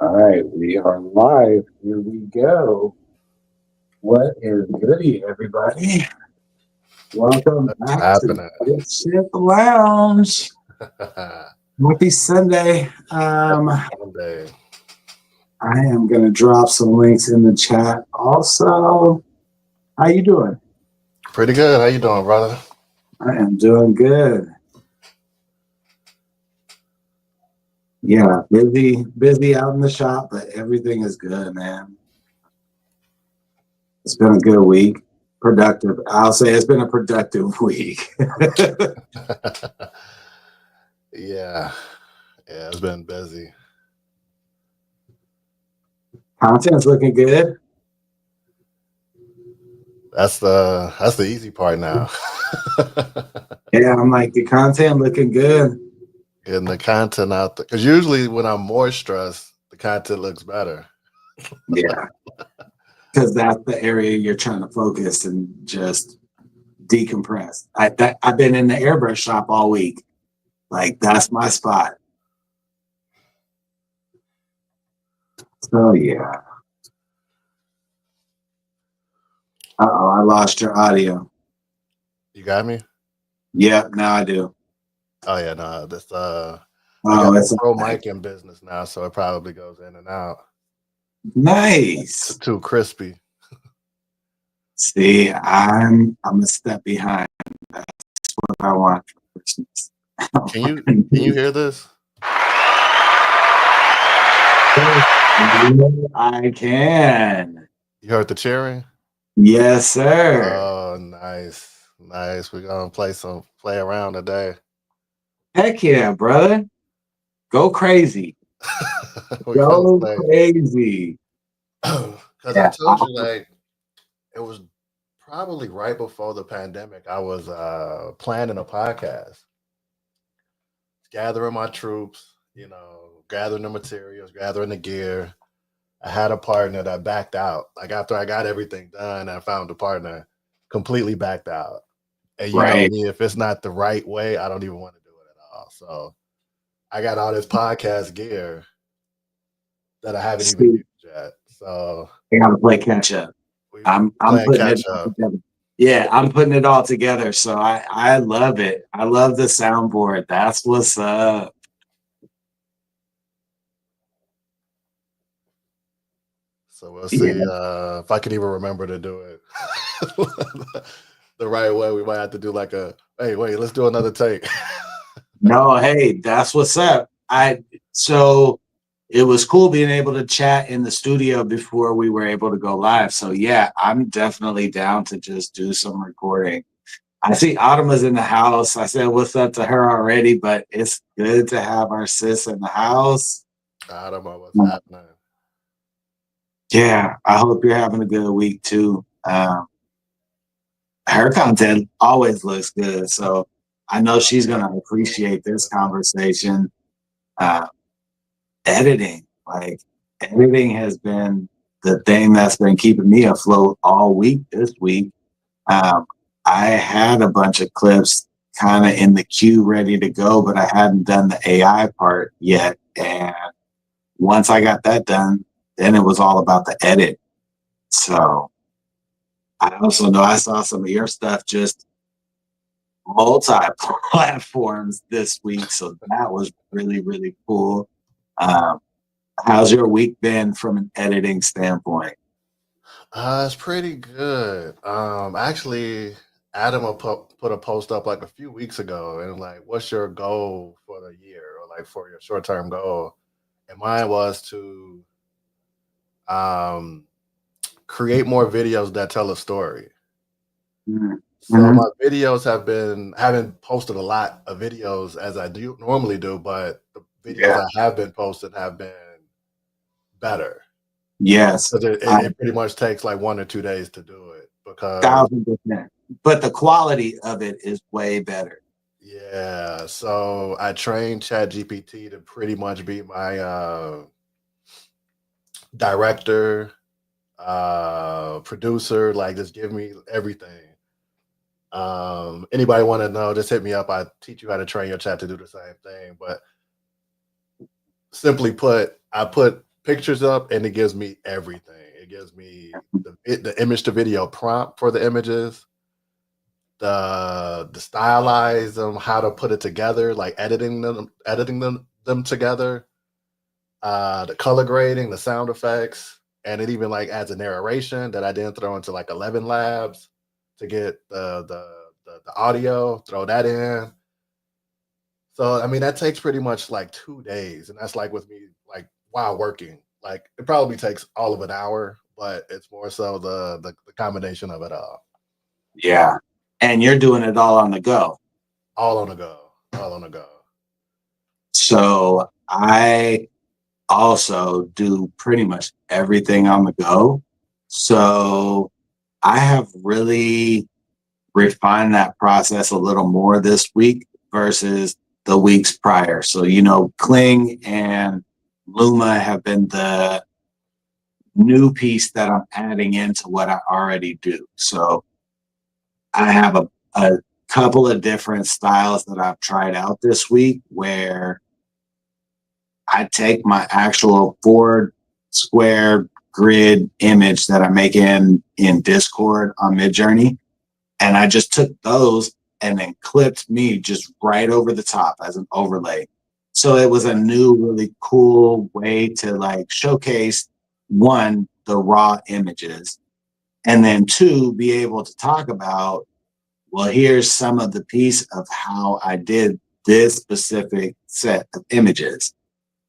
All right, we are live. Here we go. What is goody, everybody? Welcome What's back to happening? Good Shit Lounge. Happy Sunday. Monday. I am gonna drop some links in the chat. Also, how you doing? Pretty good. How you doing, brother? I am doing good. Yeah, busy out in the shop, but everything is good, man. It's been a good week. Productive. I'll say it's been a productive week. Yeah. Yeah, it's been busy. Content's looking good. That's the easy part now. Yeah, I'm like the content looking good. Getting the content out there. Because usually when I'm more stressed, the content looks better. Yeah, because that's the area you're trying to focus and just decompress. I've been in the airbrush shop all week. Like that's my spot. So yeah. Uh-oh, I lost your audio. You got me? Yep, now I do. Oh yeah, no. This we Oh, got a it's pro okay. mic in business now, so it probably goes in and out. Nice. Too crispy. See, I'm a step behind. That's what I want for Christmas. Can you hear this? I can. You heard the cheering? Yes, sir. Oh, nice. Nice. We're gonna play around today. Heck yeah, brother. Go crazy. We're gonna Go play crazy. because I Yeah. told you like it was probably right before the pandemic. I was planning a podcast, gathering my troops, gathering the materials, gathering the gear. I had a partner that backed out. Like after I got everything done, I found a partner completely backed out. And you know Right. me, if it's not the right way, I don't even want to do it at all. So I got all this podcast gear that I haven't even See, used yet. So I gotta play catch up. we I'm playing putting it catch all up. together. Yeah, I'm putting it all together. So I love it. I love the soundboard. That's what's up. So we'll Yeah. see if I can even remember to do it the right way. We might have to do like hey, wait, let's do another take. No, hey, that's what's up. So it was cool being able to chat in the studio before we were able to go live. So yeah, I'm definitely down to just do some recording. I see Autumn's in the house. I said what's up to her already, but it's good to have our sis in the house. I don't know what's happening. Yeah, I hope you're having a good week too. Her content always looks good, so I know she's gonna appreciate this conversation. Uh, editing, like editing has been the thing that's been keeping me afloat all week this week. Um, I had a bunch of clips kind of in the queue ready to go, but I hadn't done the AI part yet. And once I got that done, then it was all about the edit. So I also know I saw some of your stuff just multi-platforms this week. So that was really, really cool. Um, how's your week been from an editing standpoint? It's pretty good. Actually, Adam put a post up like a few weeks ago, and like, what's your goal for the year, or like for your short term goal? And mine was to um create more videos that tell a story. So Mm-hmm. my videos haven't posted a lot of videos as I do normally do, but the videos Yeah. I have been posting have been better. Yes. Because I it pretty much takes like 1 or 2 days to do it because 1000%. But the quality of it is way better. yeah, so I trained ChatGPT to pretty much be my director, producer, like just give me everything. Anybody want to know, just hit me up. I teach you how to train your chat to do the same thing. But simply put, I put pictures up, and it gives me everything. It gives me the image to video prompt for the images, the stylize them, how to put it together, like editing them together, the color grading, the sound effects, and it even like adds a narration that I then throw into like 11 Labs to get the audio, throw that in. So I mean that takes pretty much like 2 days, and that's like with me like while working. Like it probably takes all of an hour, but it's more so the combination of it all. Yeah. And you're doing it all on the go. All on the go. All on the go. So I also do pretty much everything on the go. So I have really refined that process a little more this week versus the weeks prior. So, Kling and Luma have been the new piece that I'm adding into what I already do. So I have a couple of different styles that I've tried out this week where I take my actual 4 square grid image that I make in Discord on Midjourney, and I just took those and then clipped me just right over the top as an overlay. So it was a new, really cool way to like showcase one, the raw images, and then two, be able to talk about, well, here's some of the piece of how I did this specific set of images.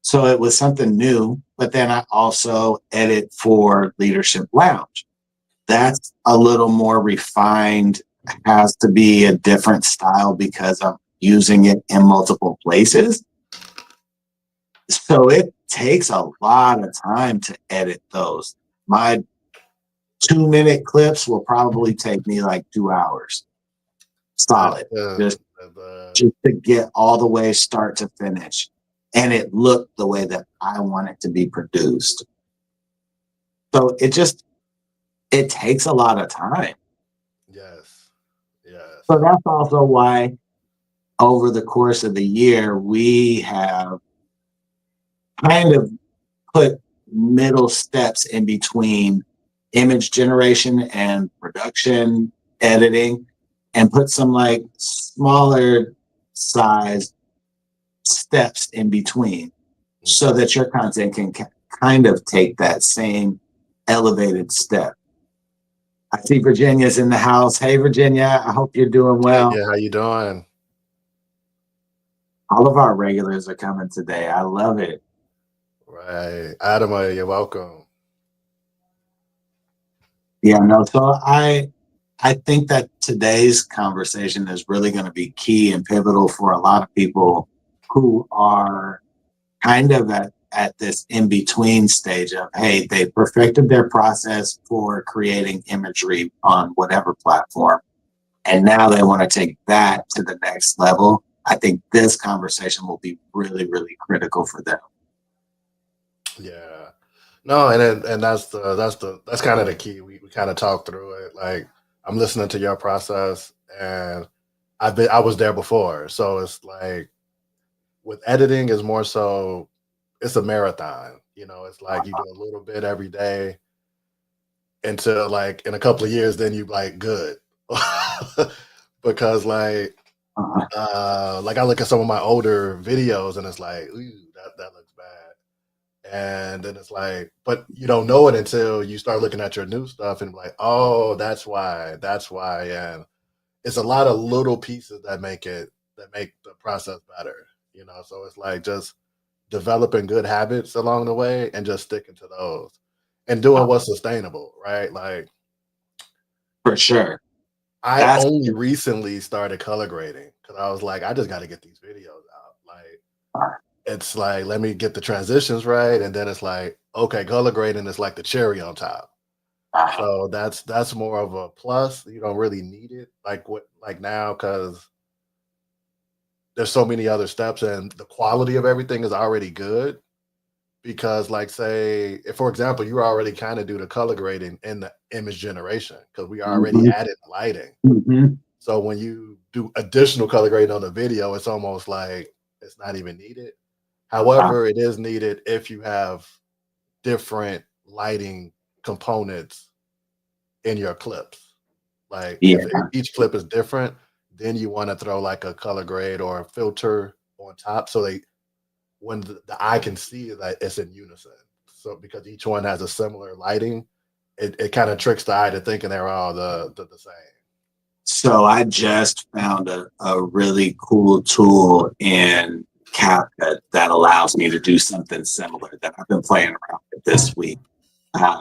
So it was something new, but then I also edit for Leadership Lounge. That's a little more refined, has to be a different style because I'm using it in multiple places. So it takes a lot of time to edit those. My 2-minute clips will probably take me like 2 hours solid, just to get all the way start to finish. And it looked the way that I want it to be produced. So it takes a lot of time. Yes. Yes. So that's also why over the course of the year, we have kind of put middle steps in between image generation and production editing, and put some like smaller size steps in between so that your content can kind of take that same elevated step. I see Virginia's in the house. Hey, Virginia, I hope you're doing well. Yeah, how you doing? All of our regulars are coming today. I love it. Right. Adama, you're welcome. Yeah, no, so I think that today's conversation is really going to be key and pivotal for a lot of people who are kind of at this in-between stage of, hey, they perfected their process for creating imagery on whatever platform, and now they want to take that to the next level. I think this conversation will be really, really critical for them. Yeah. No, and that's kind of the key. We kind of talked through it. Like I'm listening to your process, and I was there before, so it's like with editing is more so it's a marathon. It's like you do a little bit every day until like in a couple of years, then you like good. Because like I look at some of my older videos and it's like, ooh, that looks bad. And then it's like, but you don't know it until you start looking at your new stuff and like, oh, that's why. And it's a lot of little pieces that make the process better. So it's like just developing good habits along the way and just sticking to those and doing what's sustainable, right? Like For sure. I only recently started color grading because I was like, I just got to get these videos out. Like, it's like, let me get the transitions right. And then it's like, okay, color grading is like the cherry on top. So that's more of a plus. You don't really need it like now because there's so many other steps and the quality of everything is already good. Because like say, if for example, you already kind of do the color grading in the image generation because we already added lighting. So when you do additional color grading on the video, it's almost like it's not even needed. However, it is needed if you have different lighting components in your clips. Like Yeah. if each clip is different, then you want to throw like a color grade or a filter on top so when the eye can see that it's in unison. So because each one has a similar lighting, it kind of tricks the eye to thinking they're all the same. So I just found a really cool tool in CapCut that allows me to do something similar that I've been playing around with this week. Yeah.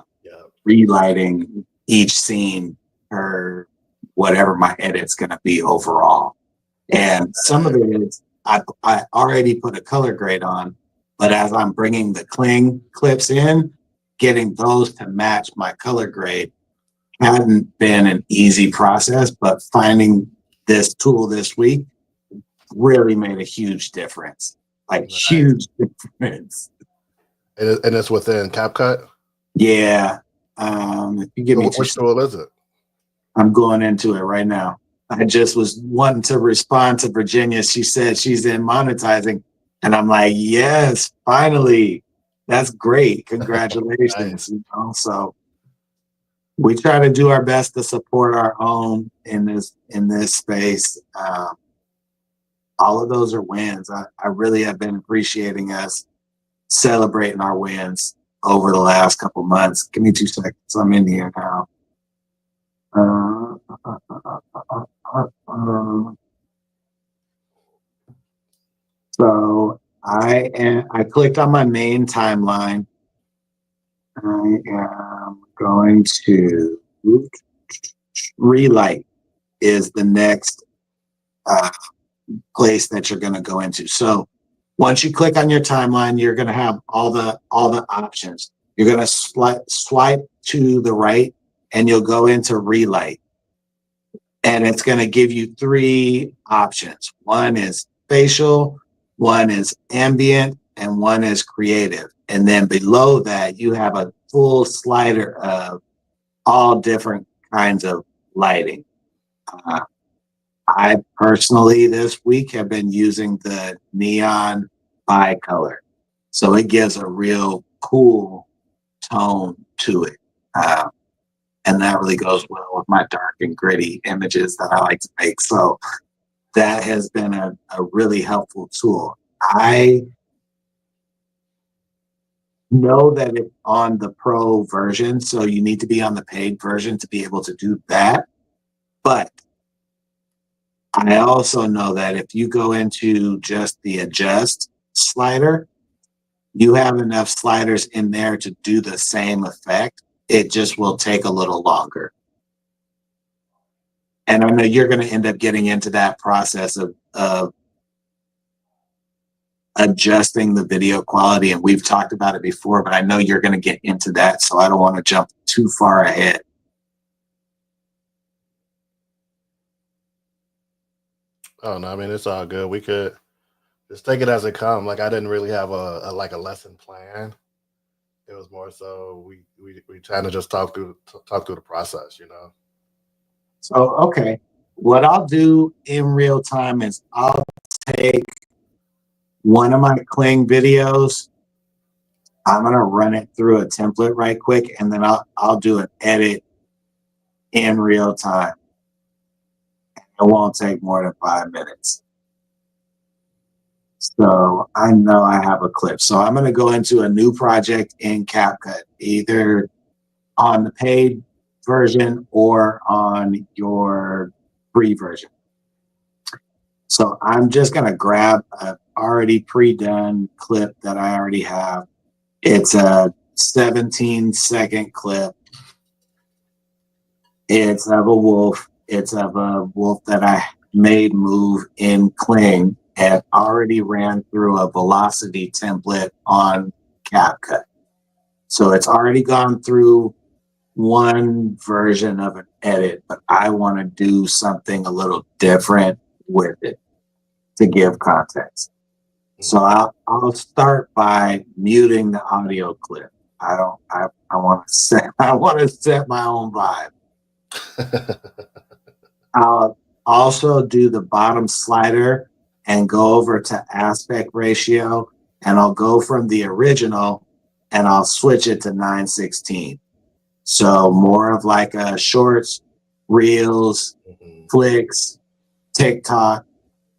Relighting each scene per whatever my edit's going to be overall. And some of it is I already put a color grade on, but as I'm bringing the Kling clips in, getting those to match my color grade hadn't been an easy process, but finding this tool this week really made a huge difference. Like Nice. huge difference. And it's within CapCut? Yeah. If you give me Which tool is it? I'm going into it right now. I just was wanting to respond to Virginia. She said she's in monetizing. And I'm like, yes, finally. That's great. Congratulations. Nice. You know? So we try to do our best to support our own in this space. All of those are wins. I really have been appreciating us celebrating our wins over the last couple months. Give me 2 seconds. I'm in here now. So I clicked on my main timeline. I am going to Relight is the next place that you're going to go into. So once you click on your timeline, you're going to have all the options. You're going to swipe to the right and you'll go into Relight. And it's going to give you 3 options. One is facial, one is ambient, and one is creative. And then below that, you have a full slider of all different kinds of lighting. I personally this week have been using the neon bicolor. So it gives a real cool tone to it. And that really goes well with my dark and gritty images that I like to make. So that has been a really helpful tool. I know that it's on the pro version, so you need to be on the paid version to be able to do that. But I also know that if you go into just the adjust slider, you have enough sliders in there to do the same effect. It just will take a little longer. And I know you're going to end up getting into that process of adjusting the video quality. And we've talked about it before, but I know you're going to get into that. So I don't want to jump too far ahead. Oh no, I mean it's all good. We could just take it as it comes. Like I didn't really have a lesson plan. It was more so we trying to just talk through the process, you know. So okay, what I'll do in real time is I'll take one of my Kling videos. I'm gonna run it through a template right quick, and then I'll do an edit in real time. It won't take more than 5 minutes. So I know I have a clip. So I'm going to go into a new project in CapCut, either on the paid version or on your free version. So I'm just going to grab an already pre-done clip that I already have. It's a 17-second clip. It's of a wolf. It's of a wolf that I made move in Kling and already ran through a velocity template on CapCut. So it's already gone through one version of an edit, but I want to do something a little different with it to give context. So I'll start by muting the audio clip. I want to set my own vibe. I'll also do the bottom slider and go over to aspect ratio, and I'll go from the original and I'll switch it to 916. So more of like a shorts, reels, flicks, TikTok,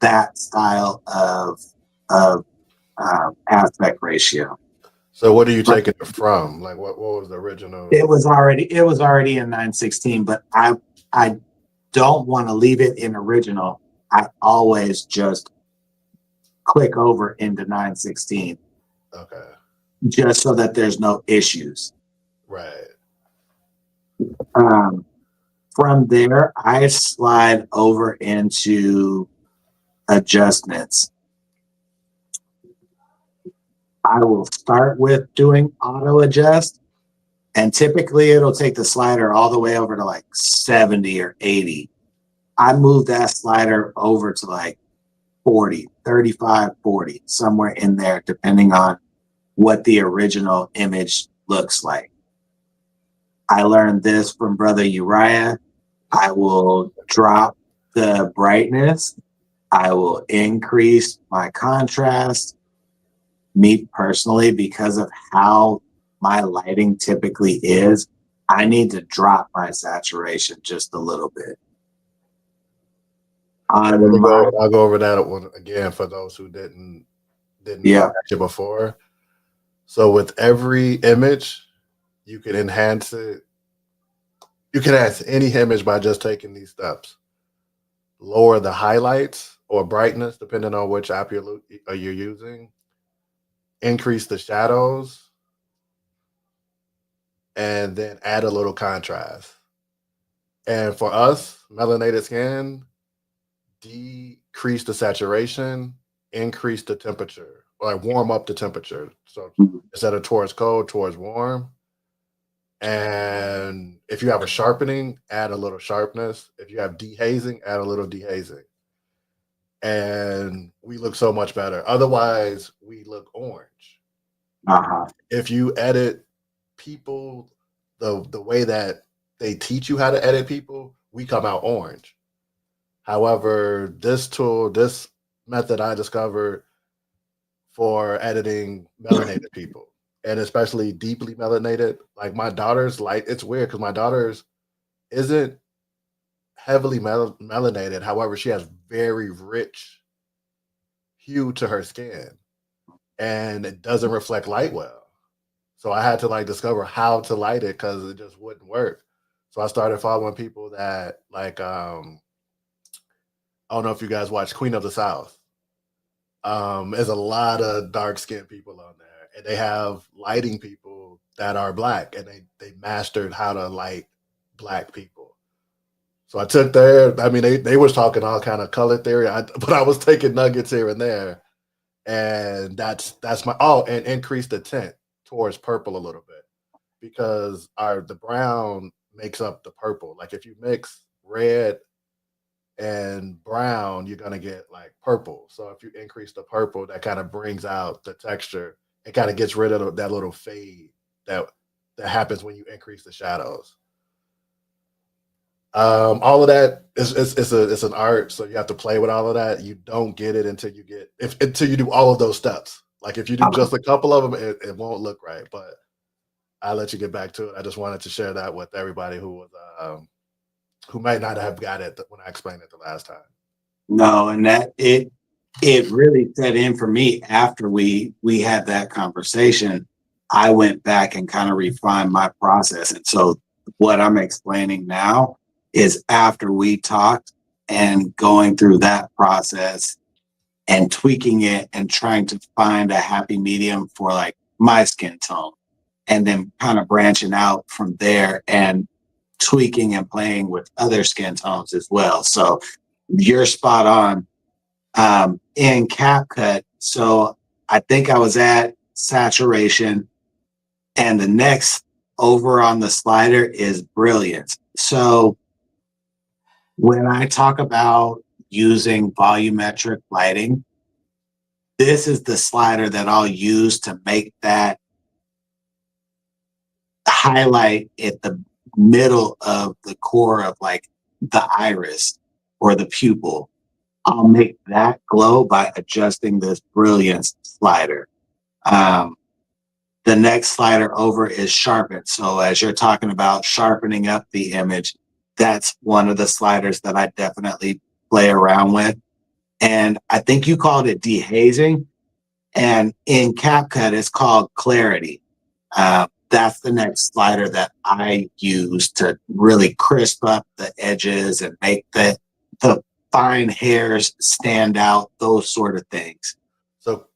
that style of aspect ratio. So what are you taking it from? Like what was the original? It was already in 916, but I don't want to leave it in original. I always just click over into 916. Okay. Just so that there's no issues. Right. From there, I slide over into adjustments. I will start with doing auto adjust, and typically it'll take the slider all the way over to like 70 or 80. I move that slider over to like 40, 35, 40, somewhere in there, depending on what the original image looks like. I learned this from Brother Uriah. I will drop the brightness. I will increase my contrast. Me personally, because of how my lighting typically is, I need to drop my saturation just a little bit. I'll go over that one again for those who didn't catch it before. So with every image, you can enhance it. You can enhance any image by just taking these steps. Lower the highlights or brightness, depending on which app you're using. Increase the shadows. And then add a little contrast. And for us, melanated skin, decrease the saturation, increase the temperature, like warm up the temperature. So instead of towards cold, towards warm. And if you have a sharpening, add a little sharpness. If you have dehazing, add a little dehazing. And we look so much better. Otherwise, we look orange. If you edit people the way that they teach you how to edit people, we come out orange. However, this method I discovered for editing melanated people, and especially deeply melanated, like my daughter's light, it's weird because my daughter's isn't heavily melanated. However, she has very rich hue to her skin, and it doesn't reflect light well. So I had to like discover how to light it because it just wouldn't work. So I started following people that like I don't know if you guys watch Queen of the South. There's a lot of dark skinned people on there, and they have lighting people that are black, and they mastered how to light black people. So I took they was talking all kind of color theory, but I was taking nuggets here and there, and that's and increase the tint towards purple a little bit because the brown makes up the purple. Like if you mix red and brown, you're gonna get like purple. So if you increase the purple, that kind of brings out the texture. It kind of gets rid of that little fade that happens when you increase the shadows. All of that it's an art, so you have to play with all of that. You don't get it until you do all of those steps. Like if you do just a couple of them, it won't look right. But I'll let you get back to it. I just wanted to share that with everybody who might not have got it when I explained it the last time. No, and that it really set in for me after we had that conversation. I went back and kind of refined my process. And so what I'm explaining now is after we talked and going through that process and tweaking it and trying to find a happy medium for like my skin tone, and then kind of branching out from there and tweaking and playing with other skin tones as well. So you're spot on. In CapCut, so I think I was at saturation, and the next over on the slider is brilliance. So when I talk about using volumetric lighting, this is the slider that I'll use to make that highlight at the middle of the core of like the iris or the pupil. I'll make that glow by adjusting this brilliance slider. The next slider over is sharpen. So as you're talking about sharpening up the image, that's one of the sliders that I definitely play around with. And I think you called it dehazing. And in CapCut, it's called clarity. That's the next slider that I use to really crisp up the edges and make the fine hairs stand out, those sort of things. So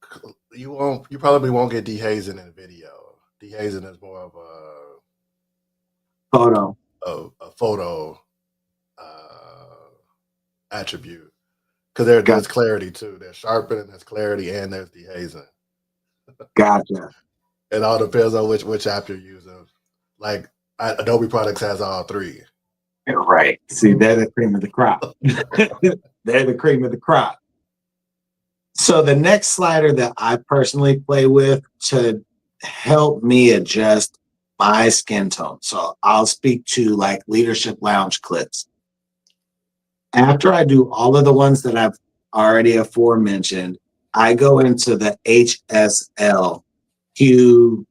you probably won't get dehazing in video. Dehazing is more of Photo. a photo attribute, because there's clarity too. There's sharpening, there's clarity, and there's dehazing. Gotcha. It all depends on which app you're using. Like Adobe Products has all three. Right. See, they're the cream of the crop. They're the cream of the crop. So the next slider that I personally play with to help me adjust my skin tone. So I'll speak to like Leadership Lounge clips. After I do all of the ones that I've already aforementioned, I go into the HSL Q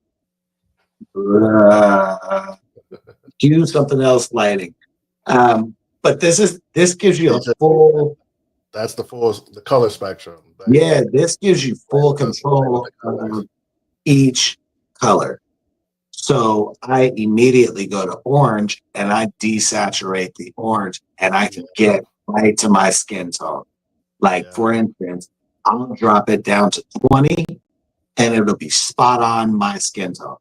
something else lighting. But this gives you a full. That's the color spectrum. Yeah, this gives you full control of each color. So I immediately go to orange and I desaturate the orange and I can get right to my skin tone. Like for instance, I'll drop it down to 20 and it'll be spot on my skin tone.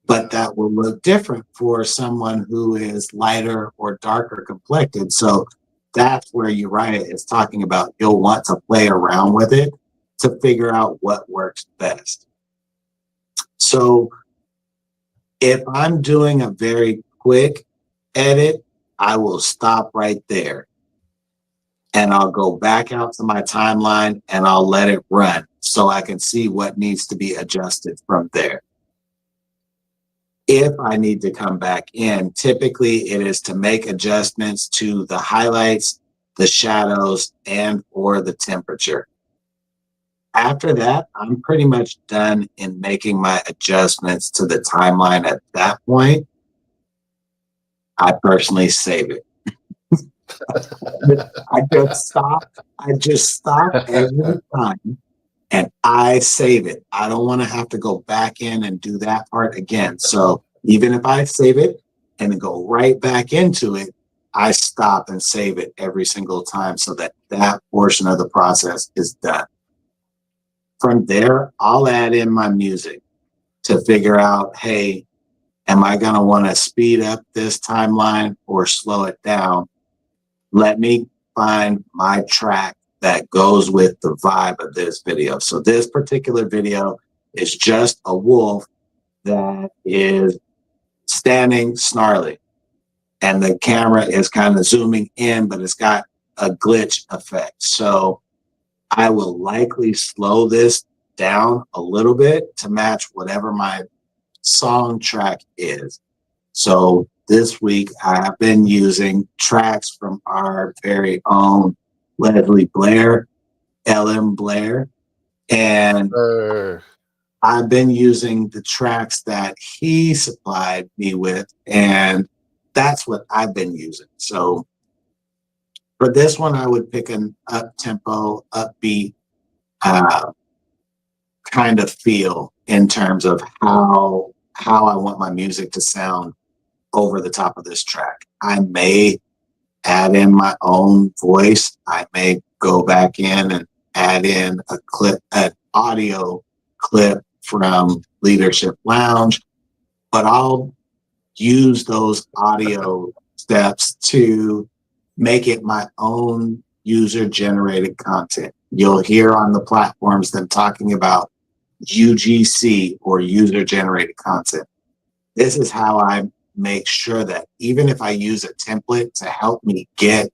But that will look different for someone who is lighter or darker complected. So that's where Uriah is talking about. You'll want to play around with it to figure out what works best. So if I'm doing a very quick edit, I will stop right there. And I'll go back out to my timeline and I'll let it run so I can see what needs to be adjusted from there. If I need to come back in, typically it is to make adjustments to the highlights, the shadows, and or the temperature. After that, I'm pretty much done in making my adjustments to the timeline at that point. I personally save it. I just stop every time and I save it. I don't want to have to go back in and do that part again. So even if I save it and then go right back into it, I stop and save it every single time so that that portion of the process is done. From there, I'll add in my music to figure out, hey, am I going to want to speed up this timeline or slow it down? Let me find my track that goes with the vibe of this video. So this particular video is just a wolf that is standing snarly. And the camera is kind of zooming in, but it's got a glitch effect. So I will likely slow this down a little bit to match whatever my song track is. So this week I have been using tracks from our very own Leslie Blair, LM Blair, and I've been using the tracks that he supplied me with, and that's what I've been using. So for this one, I would pick an up-tempo, upbeat kind of feel in terms of how I want my music to sound over the top of this track. I may add in my own voice. I may go back in and add in a clip, an audio clip from Leadership Lounge, but I'll use those audio steps to make it my own user-generated content. You'll hear on the platforms them talking about UGC or user-generated content. This is how I make sure that even if I use a template to help me get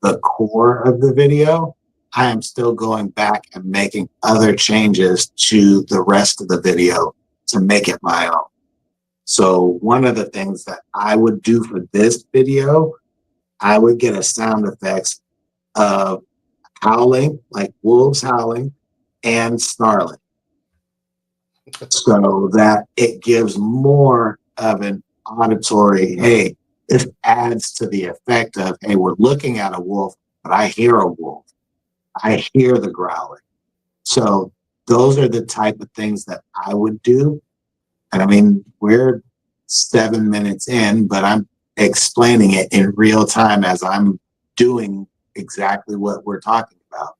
the core of the video, I am still going back and making other changes to the rest of the video to make it my own. So one of the things that I would do for this video, I would get a sound effects of howling, like wolves howling, and snarling. so that it gives more of an auditory, hey, it adds to the effect of, hey, we're looking at a wolf, but I hear a wolf. I hear the growling. So those are the type of things that I would do. And I mean, we're 7 minutes in, but I'm explaining it in real time as I'm doing exactly what we're talking about.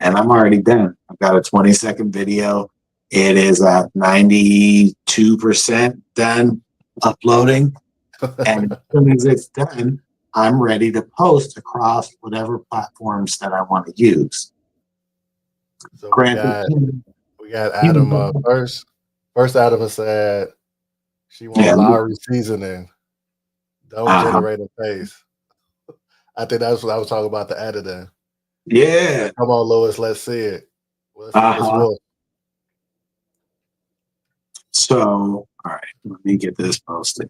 And I'm already done. I've got a 20-second video. It is at 92% done uploading. And as soon as it's done, I'm ready to post across whatever platforms that I want to use. So Granted, we got Adam first. First, Adam has said she yeah, want Lowry seasoning. Don't generate a face. I think that's what I was talking about, the editing. yeah. Come on, Lewis, let's see it. Let's see this wolf. So, all right, let me get this posted.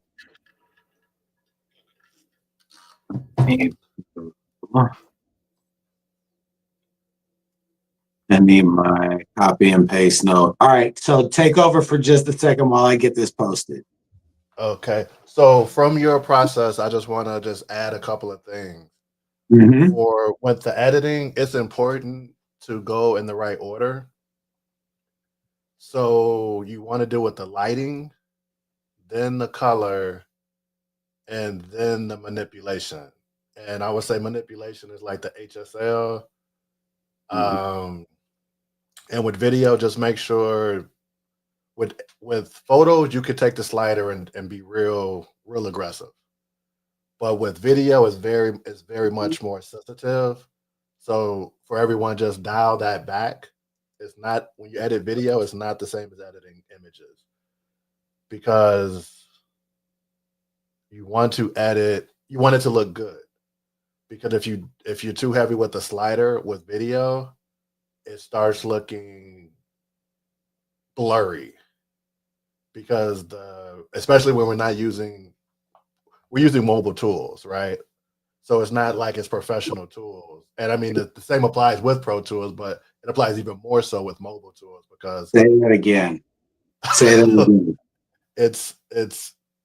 I need my copy and paste note. All right, so take over for just a second while I get this posted. Okay. So from your process, I just want to just add a couple of things. For with the editing, it's important to go in the right order. So you want to do with the lighting, then the color, and then the manipulation. And I would say manipulation is like the HSL. And with video, just make sure with photos, you could take the slider and be real aggressive. But with video, it's very much more sensitive. So for everyone, just dial that back. It's not, when you edit video, it's not the same as editing images, because you want it to look good. Because if you're too heavy with the slider with video, it starts looking blurry, because especially when we're using mobile tools, right? So it's not like it's professional tools. And I mean, the same applies with Pro Tools, but it applies even more so with mobile tools, because Say that again. Say that again. It's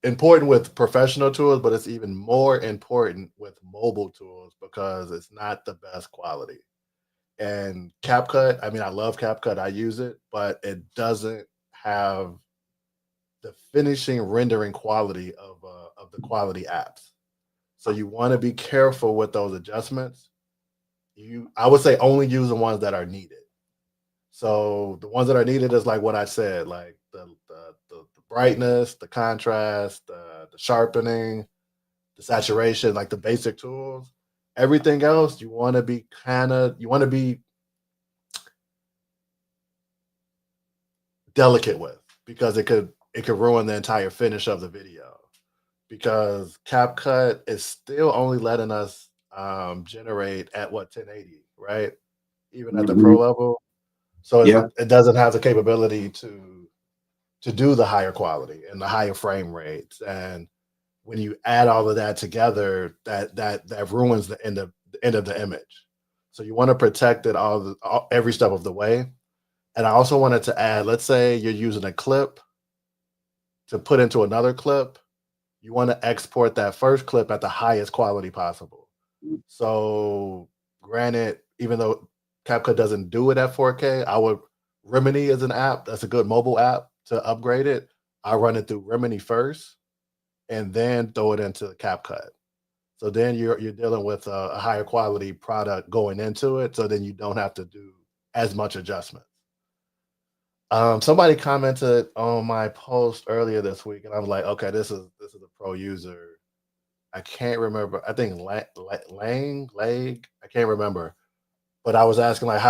important with professional tools, but it's even more important with mobile tools because it's not the best quality. And CapCut, I mean, I love CapCut, I use it, but it doesn't have the finishing rendering quality of the quality apps. So you want to be careful with those adjustments. I would say only use the ones that are needed. So the ones that are needed is like what I said, like the brightness, the contrast, the sharpening, the saturation, like the basic tools. Everything else you want to be delicate with, because it could ruin the entire finish of the video. Because CapCut is still only letting us generate at 1080, right? Even at the pro level. So it doesn't have the capability to do the higher quality and the higher frame rates. And when you add all of that together, that ruins the end of the image. So you want to protect it every step of the way. And I also wanted to add, let's say you're using a clip to put into another clip. You want to export that first clip at the highest quality possible. So granted, even though CapCut doesn't do it at 4K, Remini is an app that's a good mobile app to upgrade it. I run it through Remini first and then throw it into CapCut. So then you're dealing with a higher quality product going into it. So then you don't have to do as much adjustment. Somebody commented on my post earlier this week, and I was like, okay, this is a pro user. I can't remember. I think Lang, I can't remember. But I was asking, like,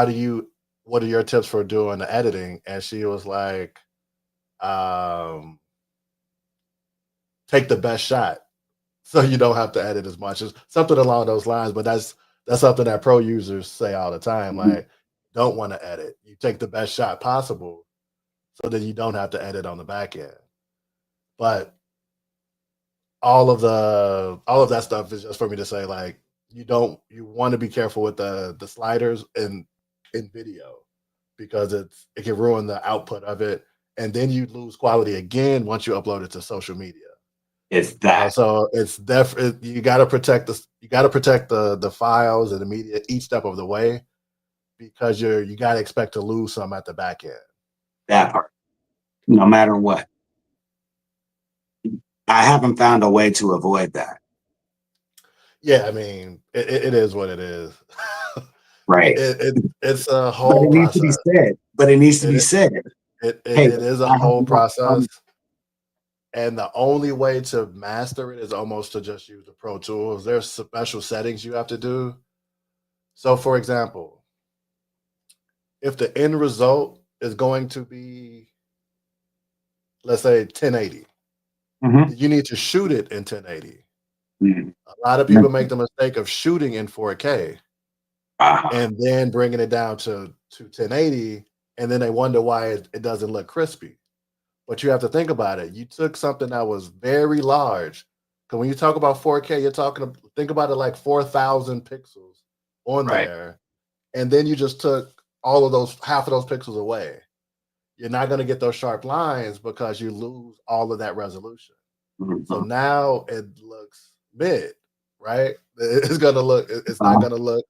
what are your tips for doing the editing? And she was like, take the best shot, so you don't have to edit as much. It's something along those lines. But that's something that pro users say all the time. Like, don't want to edit. You take the best shot possible, so that you don't have to edit on the back end. But all of that stuff is just for me to say, like, you want to be careful with the sliders in video, because it can ruin the output of it. and then you lose quality again once you upload it to social media. It's that. So it's definitely you got to protect the files and the media each step of the way, because you got to expect to lose some at the back end. That part. No matter what. I haven't found a way to avoid that. Yeah, I mean, it is what it is. Right. It's a But whole it needs to be process. said. But it needs to be It, said. it Hey, is a I have whole to process. And the only way to master it is almost to just use the Pro Tools. There's special settings you have to do. So, for example, if the end result is going to be, let's say, 1080, you need to shoot it in 1080. Mhm. A lot of people make the mistake of shooting in 4K Uh-huh. and then bringing it down to 1080, and then they wonder why it doesn't look crispy. But you have to think about it. You took something that was very large. Because when you talk about 4K, think about it like 4,000 pixels on Right. there. And then you just took half of those pixels away. You're not going to get those sharp lines because you lose all of that resolution. So Mhm. now it looks mid, right? It's not going to look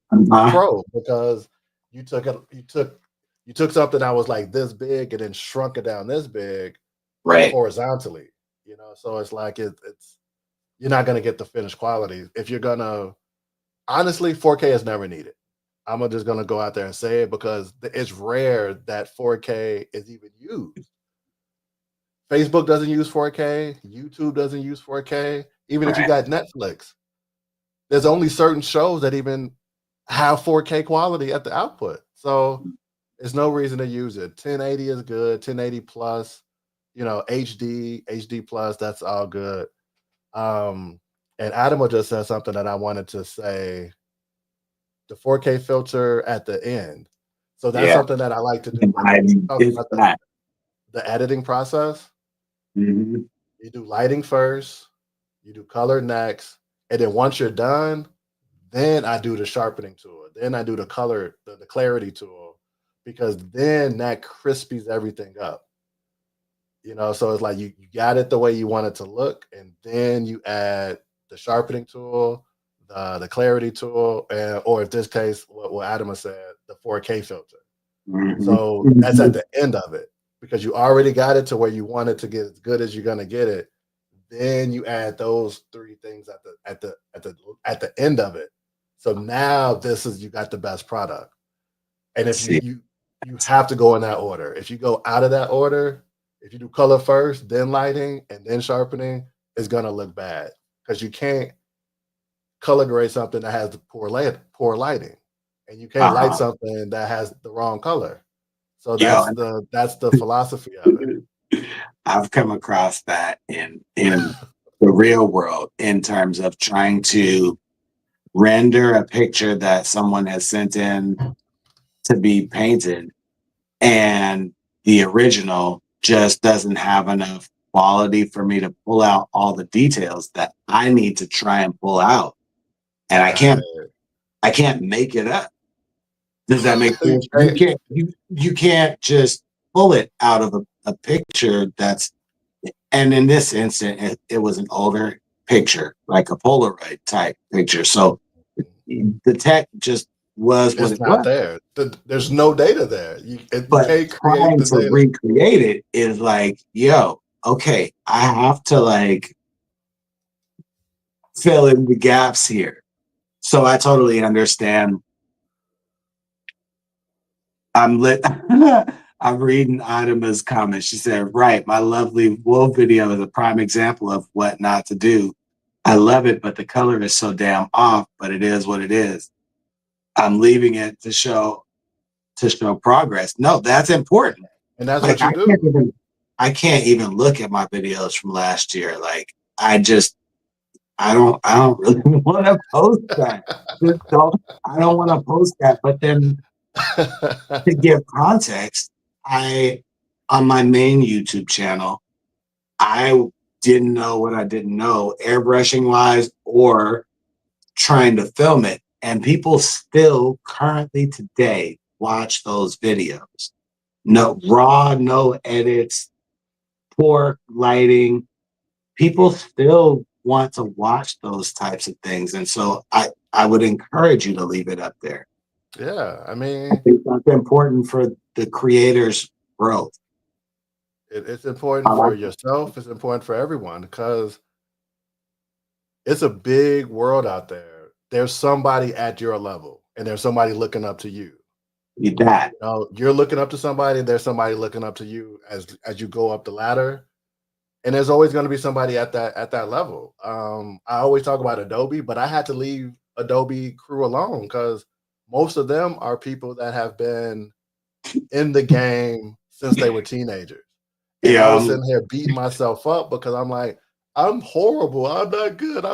pro, because you took something that was like this big and then shrunk it down this big, Right. horizontally, so it's like it's you're not going to get the finished quality. If you're gonna, honestly, 4K is never needed. I'm just going to go out there and say it, because it's rare that 4K is even used. Facebook doesn't use 4K, YouTube doesn't use 4K. Even if you got Netflix, there's only certain shows that even have 4K quality at the output. So there's no reason to use it. 1080 is good, 1080 plus, HD plus, that's all good. And Adamo just said something that I wanted to say, the 4K filter at the end. So that's something that I like to do when you talk about the editing process. Mm-hmm. You do lighting first, you do color next, and then once you're done, then I do the sharpening tool. Then I do the color, the clarity tool, because then that crispies everything up. So it's like you got it the way you want it to look, and then you add the sharpening tool, the clarity tool, or in this case, what Adam said, the 4K filter. Mm-hmm. So that's at the end of it, because you already got it to where you want it to get as good as you're gonna get it. Then you add those three things at the end of it. So now you got the best product. And if you have to go in that order. If you go out of that order, if you do color first, then lighting, and then sharpening, it's gonna look bad, because you can't color grade something that has poor lighting, and you can't light something that has the wrong color. So that's the philosophy of it. I've come across that in the real world, in terms of trying to render a picture that someone has sent in to be painted, and the original just doesn't have enough quality for me to pull out all the details that I need to try and pull out. And I can't make it up. Does that make sense? You can't just pull it out of a picture and in this instant, it was an older picture, like a Polaroid type picture. So the tech just was what It's it not was. there. There's no data there. You But can't create trying the to data. recreate it is like, yo, okay, I have to like fill in the gaps here. So I totally understand. I'm lit. I'm reading Adama's comment. She said, right, my lovely wolf video is a prime example of what not to do. I love it, but the color is so damn off, but it is what it is. I'm leaving it to show progress. No, that's important. And that's Like what you do. I can't even look at my videos from last year. Like I don't really want to post that. I don't want to post that. But then to give context, on my main YouTube channel, I didn't know what I didn't know, airbrushing wise or trying to film it. And people still currently today watch those videos. No raw, no edits, poor lighting, people still want to watch those types of things. And so I would encourage you to leave it up there. Yeah, I I mean, think that's important for the creator's growth. it's important I for like yourself. It's important for everyone because it's a big world out there. There's somebody at your level, and there's somebody looking up to you. that. You know, you're looking up to somebody, there's somebody looking up to you as you go up the ladder. And there's always going to be somebody at that level. I always talk about Adobe, but I had to leave Adobe crew alone because most of them are people that have been in the game since they were teenagers. And I Yeah, was sitting here beating myself up because I'm like, I'm horrible. I'm not good.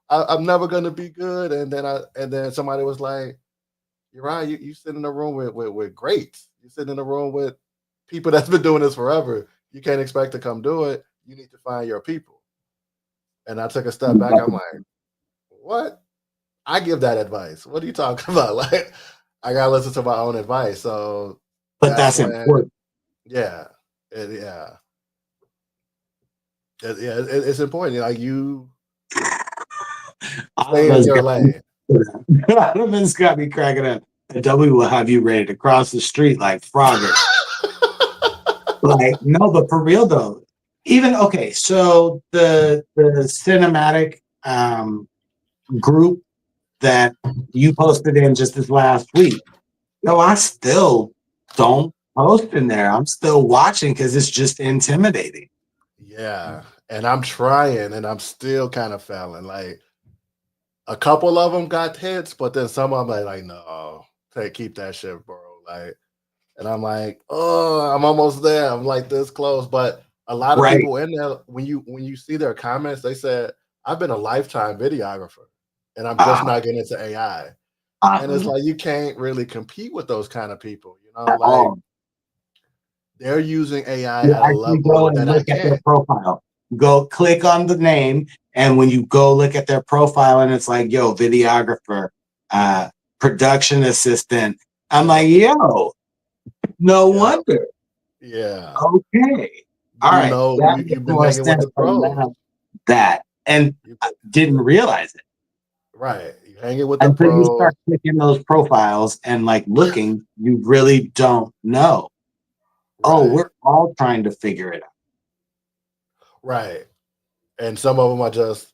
I'm never gonna be good. And then somebody was like, you're right. You sit in a room with greats. You sit in a room with people that's been doing this forever. You can't expect to come do it. You need to find your people. And I took a step back. I'm like, what? I give that advice. What are you talking about? Like, I gotta listen to my own advice. So but that's that's when, important. yeah, yeah, it's important. Like you All of stay in us your got lane. all of us got me cracking up. Adobe will have you ready to cross the street like Frogger. Like, no, but for real though, even okay, so the cinematic group that you posted in just this last week, no, I still don't post in there. I'm still watching because it's just intimidating. Yeah, and I'm trying, and I'm still kind of failing. Like a couple of them got hits, but then some of them like no, keep that shit, bro. Like, and I'm like, oh, I'm almost there. I'm like this close, but a lot of Right. people in there when you see their comments, they said I've been a lifetime videographer, and I'm just Uh, not getting into AI. And it's uh, like you can't really compete with those kind of people, you know, at like all. they're using AI You at a actually go level and that I look at their can't. profile. Go click on the name, and when you go look at their profile, and it's like, yo, videographer, uh, production assistant. I'm Yeah, like, yo, no yeah, wonder. yeah. Okay. All You right. know, That makes you've been more hanging with sense the than pros. that. And You, I didn't realize it right. You hanging with the until you pros. start clicking those profiles and like looking, you really don't know. Oh, Right. we're all trying to figure it out. Right. And some of them are just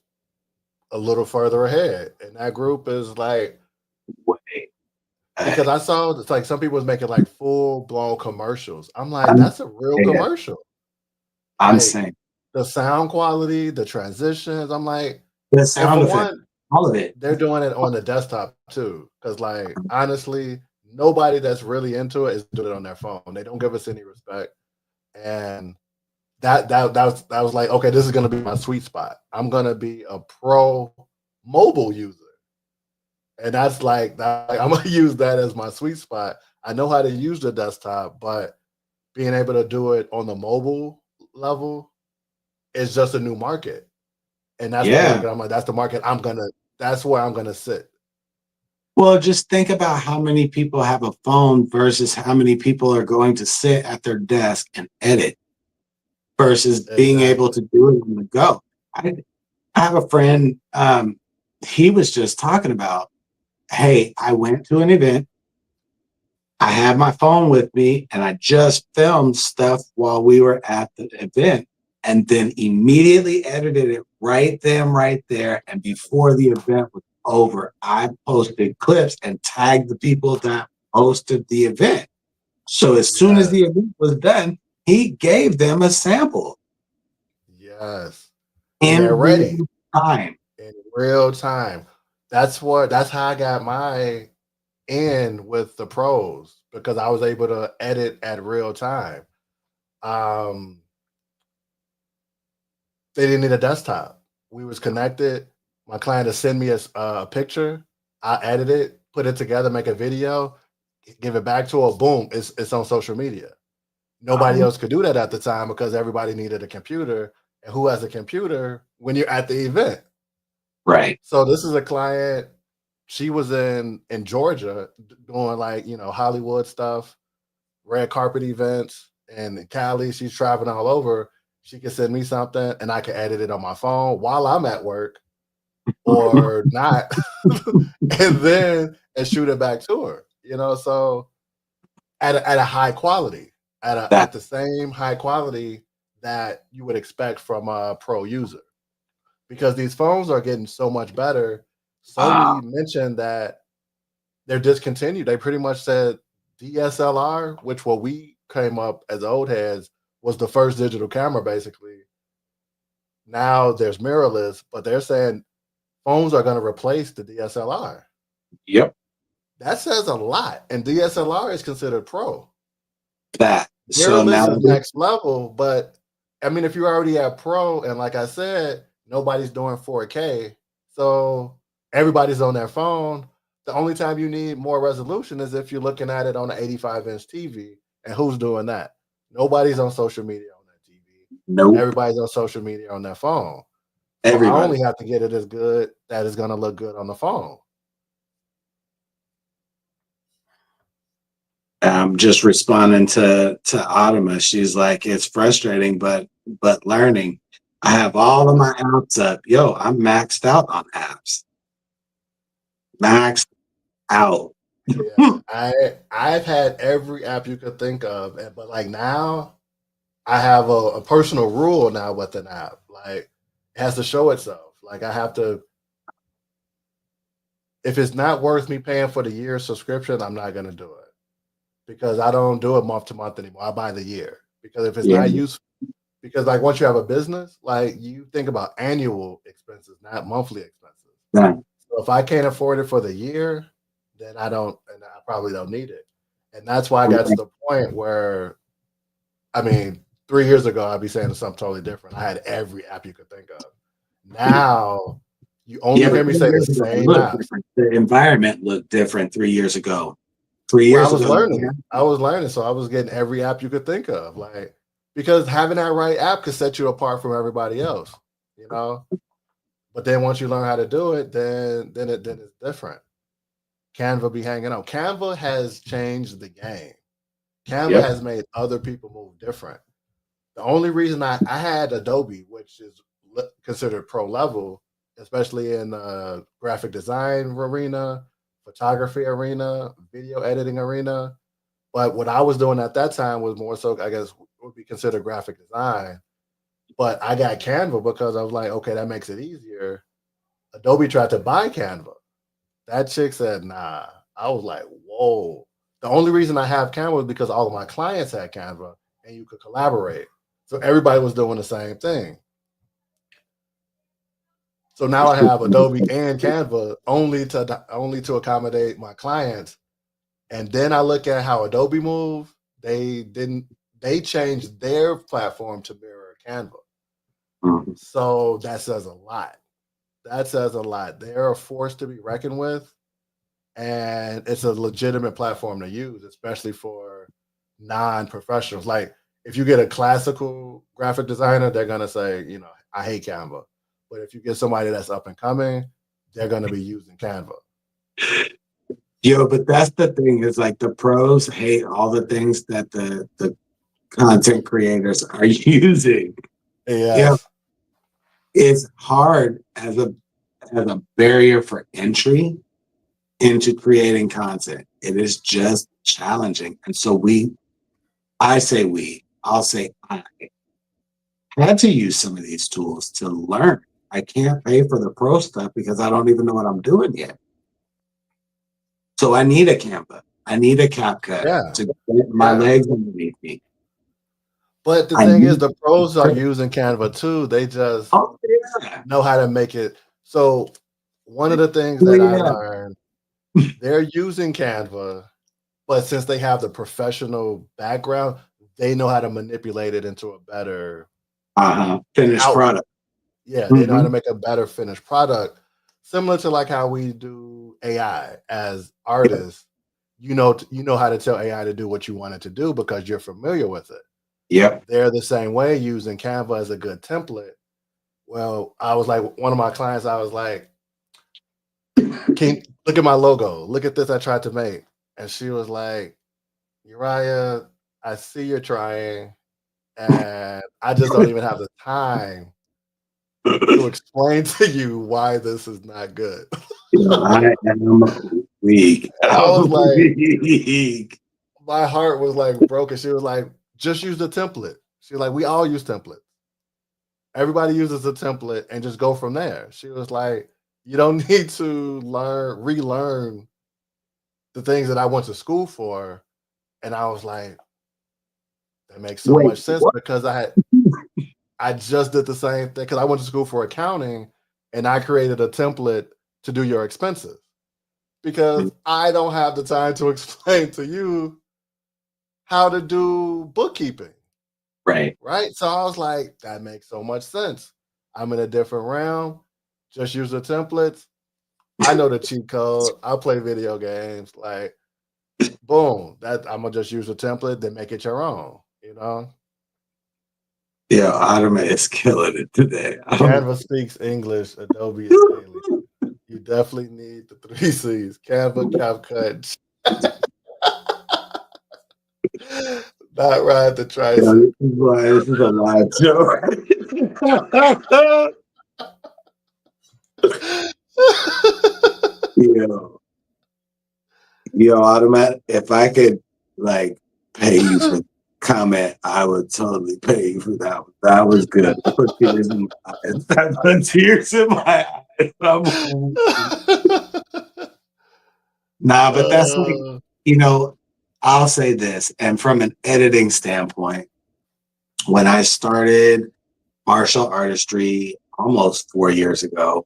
a little further ahead. And that group is like, Wait, because I saw it's like some people was making like full blown commercials. I'm like, I'm that's a real saying, commercial. I'm Like saying the sound quality, the transitions. I'm like, the and sound for effect, one, all of it. they're doing it on the desktop too. Cause like honestly, nobody that's really into it is doing it on their phone. They don't give us any respect. And that was like, okay, this is gonna be my sweet spot. I'm gonna be a pro mobile user. And that's like that, I'm gonna use that as my sweet spot. I know how to use the desktop, but being able to do it on the mobile level is just a new market. And that's the Yeah. market I'm like, that's the market that's where I'm gonna sit. Well, just think about how many people have a phone versus how many people are going to sit at their desk and edit versus being able Exactly. to do it on the go. I, I have a friend, he was just talking about, hey, I went to an event. I had my phone with me and I just filmed stuff while we were at the event and then immediately edited it right then, right there. And before the event was over, I posted clips and tagged the people that hosted the event. So as soon as Yes. the event was done, he gave them a sample Yes. And they're in ready real time. in real time. That's how I got my in with the pros because I was able to edit at real time. Um, they didn't need a desktop. We was connected. My client to send me a picture. I edit it, put it together, make a video, give it back to her. Boom, it's on social media. Nobody Um, else could do that at the time because everybody needed a computer. And who has a computer when you're at the event? right. So this is a client. She was in Georgia doing like Hollywood stuff, red carpet events, and in Cali. She's traveling all over, she can send me something and I can edit it on my phone while I'm at work or not, and shoot it back to her. So at a high quality, That at the same high quality that you would expect from a pro user, because these phones are getting so much better. uh, Sony mentioned that they're discontinued. They pretty much said DSLR, which what we came up as old heads was the first digital camera, basically. Now there's mirrorless, but they're saying phones are going to replace the DSLR. yep, That says a lot, and DSLR is considered pro. that. So Mirrorless now, is next level, but I mean, if you already have pro, and like I said, nobody's doing 4K, so everybody's on their phone. The only time you need more resolution is if you're looking at it on an 85-inch TV, and who's doing that? Nobody's on social media on that TV. nope, Everybody's on social media on their phone. So I everybody. only have to get it as good that is going to look good on the phone. Just responding to Autumn. She's like, it's frustrating, but learning. I have all of my apps up. Yo, I'm maxed out on apps. Maxed out. Yeah, I've had every app you could think of, but like now I have a personal rule now with an app. Like it has to show itself. Like I have to, if it's not worth me paying for the year subscription, I'm not gonna do it because I don't do it month to month anymore. I buy the year because if it's Yeah. not useful, because like once you have a business, like you think about annual expenses, not monthly expenses. Yeah. So if I can't afford it for the year, then I probably don't need it. And that's why I got to the point where, I mean, 3 years ago, I'd be saying something totally different. I had every app you could think of. Now, you only Yeah, hear but me say the same apps. the environment looked different 3 years ago. Three Well, I years was ago, learning. So I was getting every app you could think of, like because having that right app could set you apart from everybody else, you know. But then once you learn how to do it, then it's different. Canva be hanging out. Canva has changed the game. Canva yep. has made other people move different. The only reason I had Adobe, which is considered pro level, especially in the graphic design arena, photography arena, video editing arena. But what I was doing at that time was more so, I guess, would be considered graphic design. But I got Canva because I was like, okay, that makes it easier. Adobe tried to buy Canva. That chick said, nah. I was like, whoa. The only reason I have Canva is because all of my clients had Canva and you could collaborate. So everybody was doing the same thing. So now I have Adobe and Canva only to accommodate my clients. And then I look at how Adobe moved. They changed their platform to mirror Canva. Mhm. So that says a lot. That says a lot. They're a force to be reckoned with. And it's a legitimate platform to use, especially for non-professionals. Like if you get a classical graphic designer, they're gonna say, I hate Canva. But if you get somebody that's up and coming, they're gonna be using Canva. Yo, but that's the thing is like the pros hate all the things that the content creators are using. Yeah, Yes. it's hard as a barrier for entry into creating content. It is just challenging. And so I'll say I had to use some of these tools to learn. I can't pay for the pro stuff because I don't even know what I'm doing yet. So I need a Canva. I need a CapCut Yeah. to get my Yeah. legs underneath me. But the I thing is, need the pros are using Canva too. They just oh yeah. know how to make it. So one of the things Oh that I yeah. learned, they're using Canva, but since they have the professional background, they know how to manipulate it into a better Finished output. product. Yeah, they know how Mhm. to make a better finished product, similar to like how we do AI as artists. You know how to tell AI to do what you want it to do because you're familiar with it. Yep. They're the same way using Canva as a good template. Well, I was like, one of my clients, I was like, can look at my logo. Look at this I tried to make. And she was like, Uriah, I see you're trying. and I just don't even have the time to explain to you why this is not good. I am weak. I was I'm like, weak. my heart was like broken. She was like, just use the template. She was like, we all use templates. Everybody uses a template and just go from there. She was like, you don't need to relearn the things that I went to school for. And I was like, that makes so Wait, much sense what? because I just did the same thing because I went to school for accounting and I created a template to do your expenses because I don't have the time to explain to you how to do bookkeeping. Right. Right. So I was like, that makes so much sense. I'm in a different realm. Just use the templates. I know the cheat code. I play video games. Like, boom, that I'm gonna just use a template, then make it your own, you know. Yeah, Automate is killing it today. Canva speaks English, Adobe is alien. You definitely need the three C's: Canva, CapCut, not ride the Yeah, tricycle. this is a live joke. Yo, yo, Automat, if I could like pay you for comment, I would totally pay you for that one. That was good. I put tears in my eyes. I put tears in my eyes. Nah, but that's like, Uh, you know, I'll say this, and from an editing standpoint, when I started martial artistry almost 4 years ago,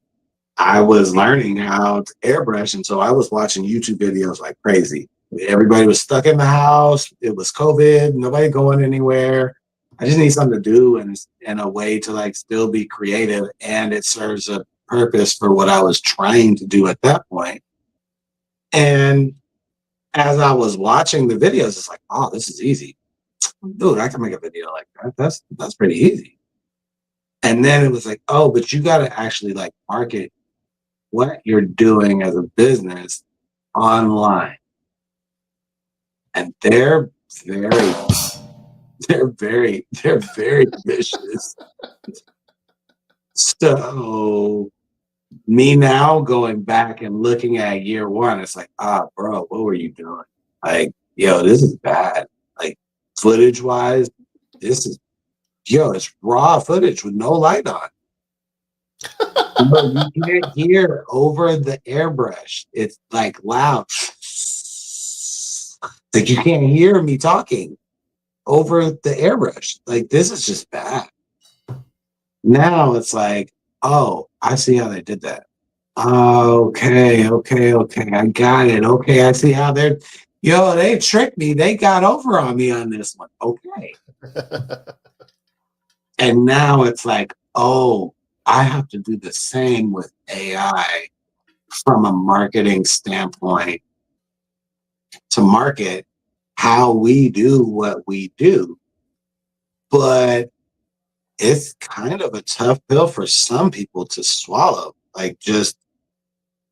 I was learning how to airbrush. And so I was watching YouTube videos like crazy. Everybody was stuck in the house. It was COVID, nobody going anywhere. I just need something to do and a way to like still be creative. And it serves a purpose for what I was trying to do at that point. And as I was watching the videos, it's like, oh, this is easy. Dude, I can make a video like that. That's pretty easy. And then it was like, oh, but you got to actually like market what you're doing as a business online. And very, they're very vicious. So me now going back and looking at year one, it's like, bro, what were you doing? Like, yo, this is bad. Like footage wise, this is it's raw footage with no light on. But you can't hear over the airbrush. It's like loud. Like you can't hear me talking over the airbrush. Like this is just bad. Now it's like, oh, I see how they did that. Okay. I got it. Okay, I see how they tricked me. They got over on me on this one. Okay. And now it's like, oh, I have to do the same with AI from a marketing standpoint to market how we do what we do. But it's kind of a tough pill for some people to swallow. Like, just,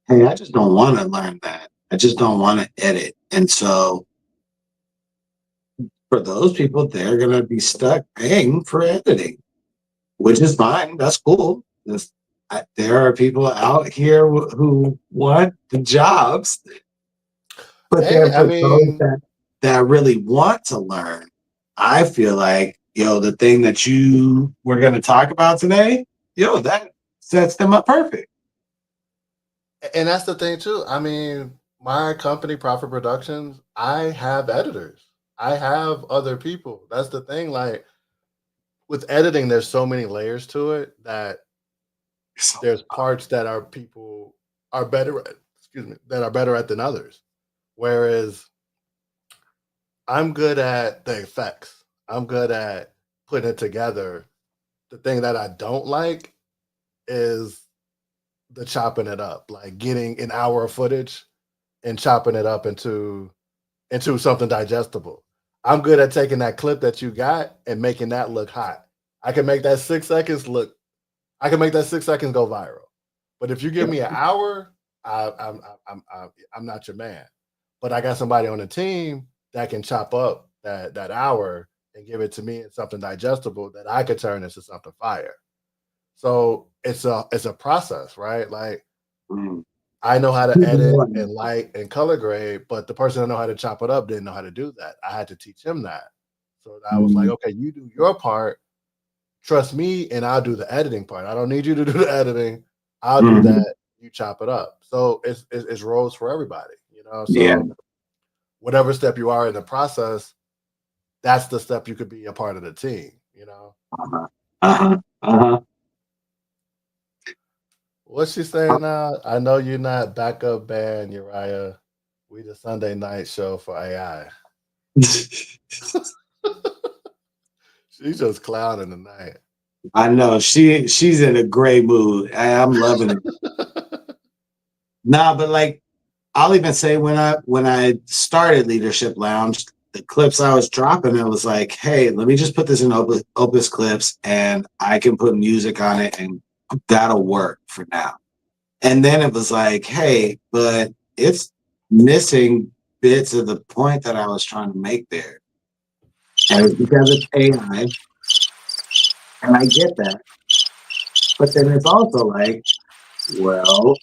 hey, I just don't want to learn that. I just don't want to edit. And so for those people, they're going to be stuck paying for editing, which is fine. That's cool. There are people out here who want the jobs. But hey, then I for those mean, that really want to learn, I feel like, the thing that you were going to talk about today, that sets them up perfect. and that's the thing too. I mean, my company, Profit Productions, I have editors. I have other people. That's the thing. Like with editing, there's so many layers to it that So, there's parts that our people are better at, excuse me, that are better at than others. Whereas I'm good at the effects. I'm good at putting it together. The thing that I don't like is the chopping it up, like getting an hour of footage and chopping it up into something digestible. I'm good at taking that clip that you got and making that look hot. I can make that 6 seconds look. I can make that 6 seconds go viral. But if you give me an hour, I'm not your man. But I got somebody on the team that can chop up that hour and give it to me in something digestible that I could turn into something fire. So it's a process, right? Like Mm. I know how to edit and light and color grade, but the person that know how to chop it up didn't know how to do that. I had to teach him that. So I was like, Mm. okay, you do your part, trust me, and I'll do the editing part. I don't need you to do the editing. I'll do Mhm. that. You chop it up. So it's roles for everybody, you know. Yeah. So whatever step you are in the process, that's the step you could be a part of the team, you know. Uh-huh. Uh-huh. Uh-huh. What's she saying now? I know you're not backup band, Uriah. We the Sunday night show for AI. She's just clowning tonight. I know she's in a great mood. I'm loving it. Nah, but like I'll even say when I started Leadership Lounge, the clips I was dropping, it was like, hey, let me just put this in Opus Clips and I can put music on it and that'll work for now. And then it was like, hey, but it's missing bits of the point that I was trying to make there. And it's because it's AI, and I get that. But then it's also like, well,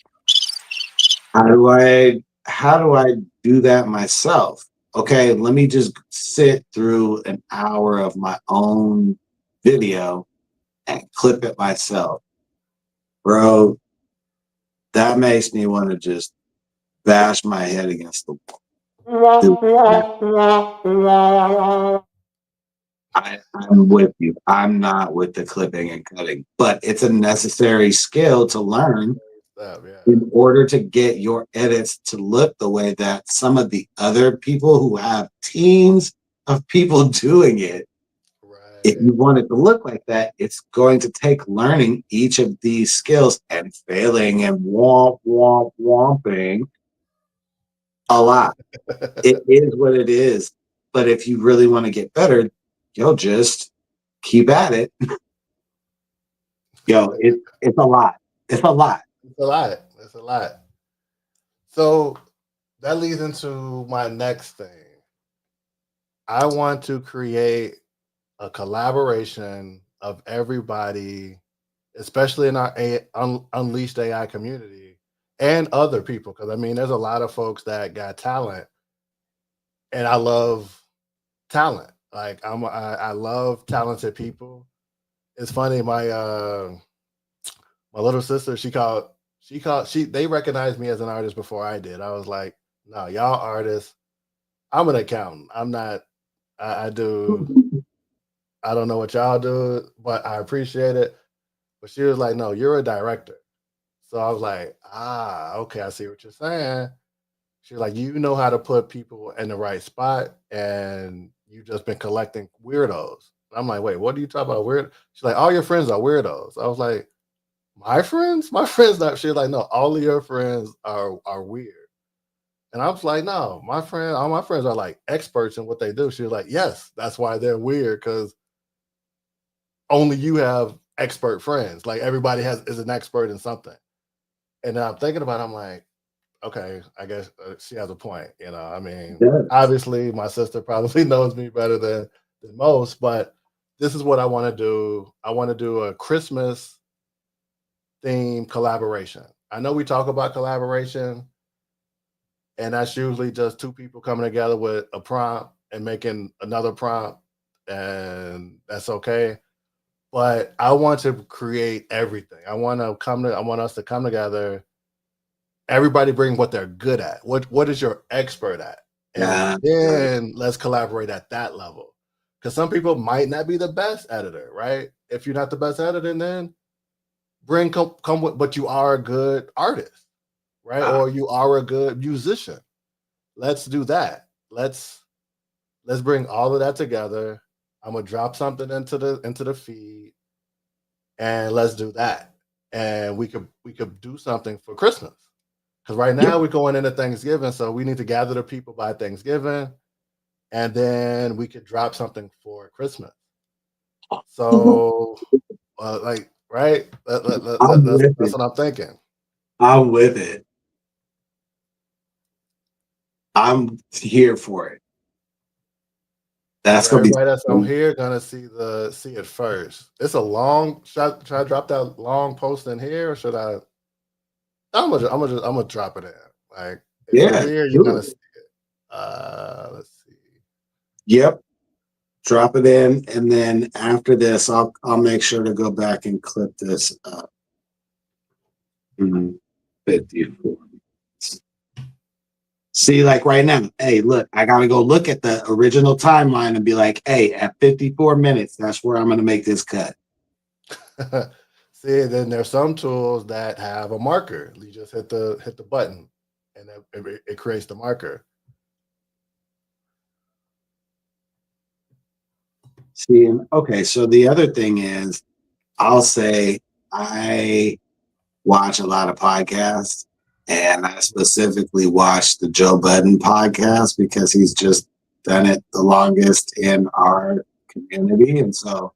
how do I do that myself? Okay, let me just sit through an hour of my own video and clip it myself. Bro, that makes me want to just bash my head against the wall. I'm with you. I'm not with the clipping and cutting, but it's a necessary skill to learn Yeah. in order to get your edits to look the way that some of the other people who have teams of people doing it, if Right. you want it to look like that, it's going to take learning each of these skills and failing and whomping a lot. It is what it is. But if you really want to get better, you'll just keep at it. Yo, it's a lot. It's a lot. It's a lot. It's a lot. So that leads into my next thing. I want to create a collaboration of everybody, especially in our Unleashed AI community and other people. Because I mean, there's a lot of folks that got talent, and I love talent. Like I love talented people. It's funny, my little sister, she they recognized me as an artist before I did. I was like, no, y'all artists. I'm an accountant. I'm not. I do. I don't know what y'all do, but I appreciate it. But she was like, no, you're a director. So I was like, okay, I see what you're saying. She's like, you know how to put people in the right spot, and you just been collecting weirdos. I'm like, wait, what are you talking about? Weird? She's like, all your friends are weirdos. I was like, my friends? My friends not. She's like, no, all of your friends are weird. And I was like, no, all my friends are like experts in what they do. She was like, yes, that's why they're weird, because only you have expert friends. Like everybody is an expert in something. And then I'm thinking about it, I'm like, okay, I guess she has a point. You know, I mean, Yeah. obviously my sister probably knows me better than most, but this is what I want to do. I want to do a Christmas theme collaboration. I know we talk about collaboration, and that's usually just two people coming together with a prompt and making another prompt, and that's okay. But I want to create everything. I want us to come together. Everybody bring what they're good at. What is your expert at? And Yeah. then let's collaborate at that level. Because some people might not be the best editor, right? If you're not the best editor, then come with, but you are a good artist, right? Uh, Or you are a good musician. Let's do that. Let's bring all of that together. I'm gonna drop something into the feed, and let's do that. And we could do something for Christmas. Because right yeah. now we're going into Thanksgiving, so we need to gather the people by Thanksgiving, and then we could drop something for Christmas. So, like, right? I'm with That's it. what I'm thinking. I'm with it. I'm here for it. That's So gonna be everybody that's on here gonna see it first. It's a long shot. Should I drop that long post in here, or should I? I'm gonna drop it in. Like if you're yeah. here, you're Do gonna it. see it. Let's see. Yep. Drop it in, and then after this, I'll make sure to go back and clip this up. 54. See, like right now, hey, look, I gotta go look at the original timeline and be like, hey, at 54 minutes, that's where I'm gonna make this cut. See, then there's some tools that have a marker. You just hit the button, and it creates the marker. See, okay, so the other thing is, I'll say I watch a lot of podcasts, and I specifically watch the Joe Budden podcast because he's just done it the longest in our community. And so,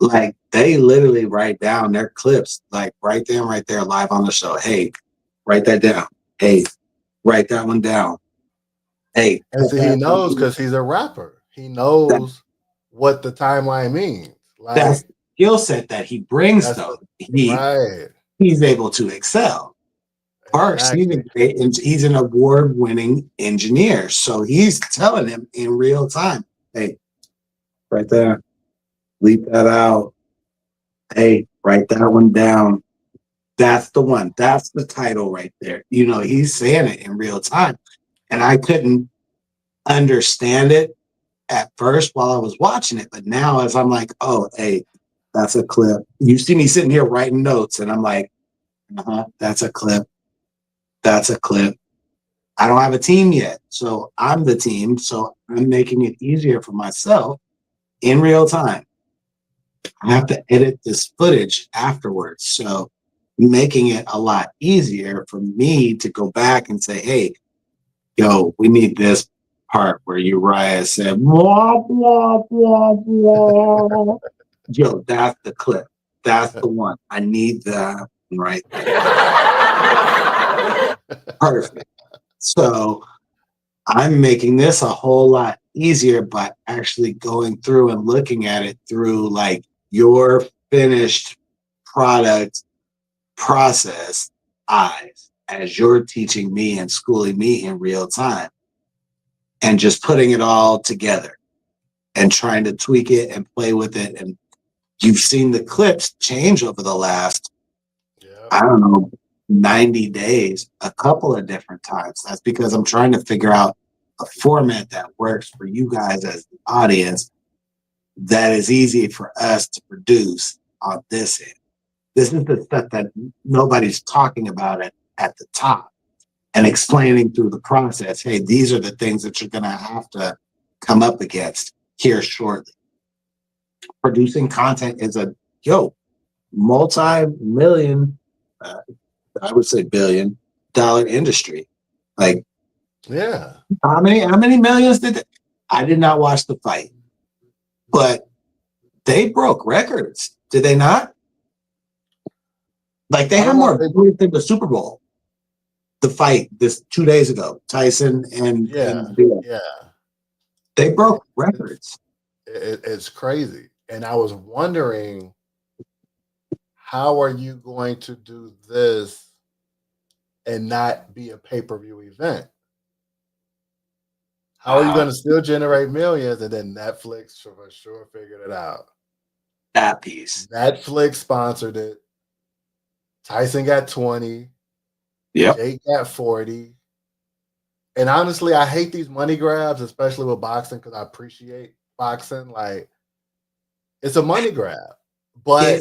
like, they literally write down their clips, like right then, right there, live on the show. Hey, write that down. Hey, write that one down. Hey, And see, he knows because he's a rapper. He knows what the timeline means. that's Like the skill set that he brings, that's though. right. He's able to excel. First, Exactly. he's an award-winning engineer, so he's telling him in real time, "Hey, right there, leave that out. Hey, write that one down. That's the one. That's the title right there." You know, he's saying it in real time, and I couldn't understand it at first while I was watching it, but now as I'm like, "Oh, hey, that's a clip." You see me sitting here writing notes, and I'm like, that's a clip. That's a clip. I don't have a team yet. So I'm the team. So I'm making it easier for myself in real time. I have to edit this footage afterwards. So making it a lot easier for me to go back and say, hey, yo, we need this part where Uriah said, wah, wah, wah, wah. Yo, that's the clip. That's the one. I need that right there. Perfect. So I'm making this a whole lot easier by actually going through and looking at it through like your finished product process eyes as you're teaching me and schooling me in real time and just putting it all together and trying to tweak it and play with it. And you've seen the clips change over the last, I don't know, 90 days, a couple of different times. That's because I'm trying to figure out a format that works for you guys as the audience that is easy for us to produce on this end. This is the stuff that nobody's talking about at the top and explaining through the process. Hey, these are the things that you're going to have to come up against here shortly. Producing content is a multi-million, I would say $billion industry. Like, Yeah. how many millions did they? I did not watch the fight, but they broke records. Did they not? Like they had more viewers than the Super Bowl. The fight this 2 days ago, Tyson and Bill. Yeah. They broke records. It's crazy. And I was wondering, how are you going to do this and not be a pay-per-view event? How are you going to still generate millions? And then Netflix for sure figured it out. That piece. Netflix sponsored it. Tyson got 20. Yep. Jake got 40. And honestly, I hate these money grabs, especially with boxing, because I appreciate boxing. Like, it's a money grab. But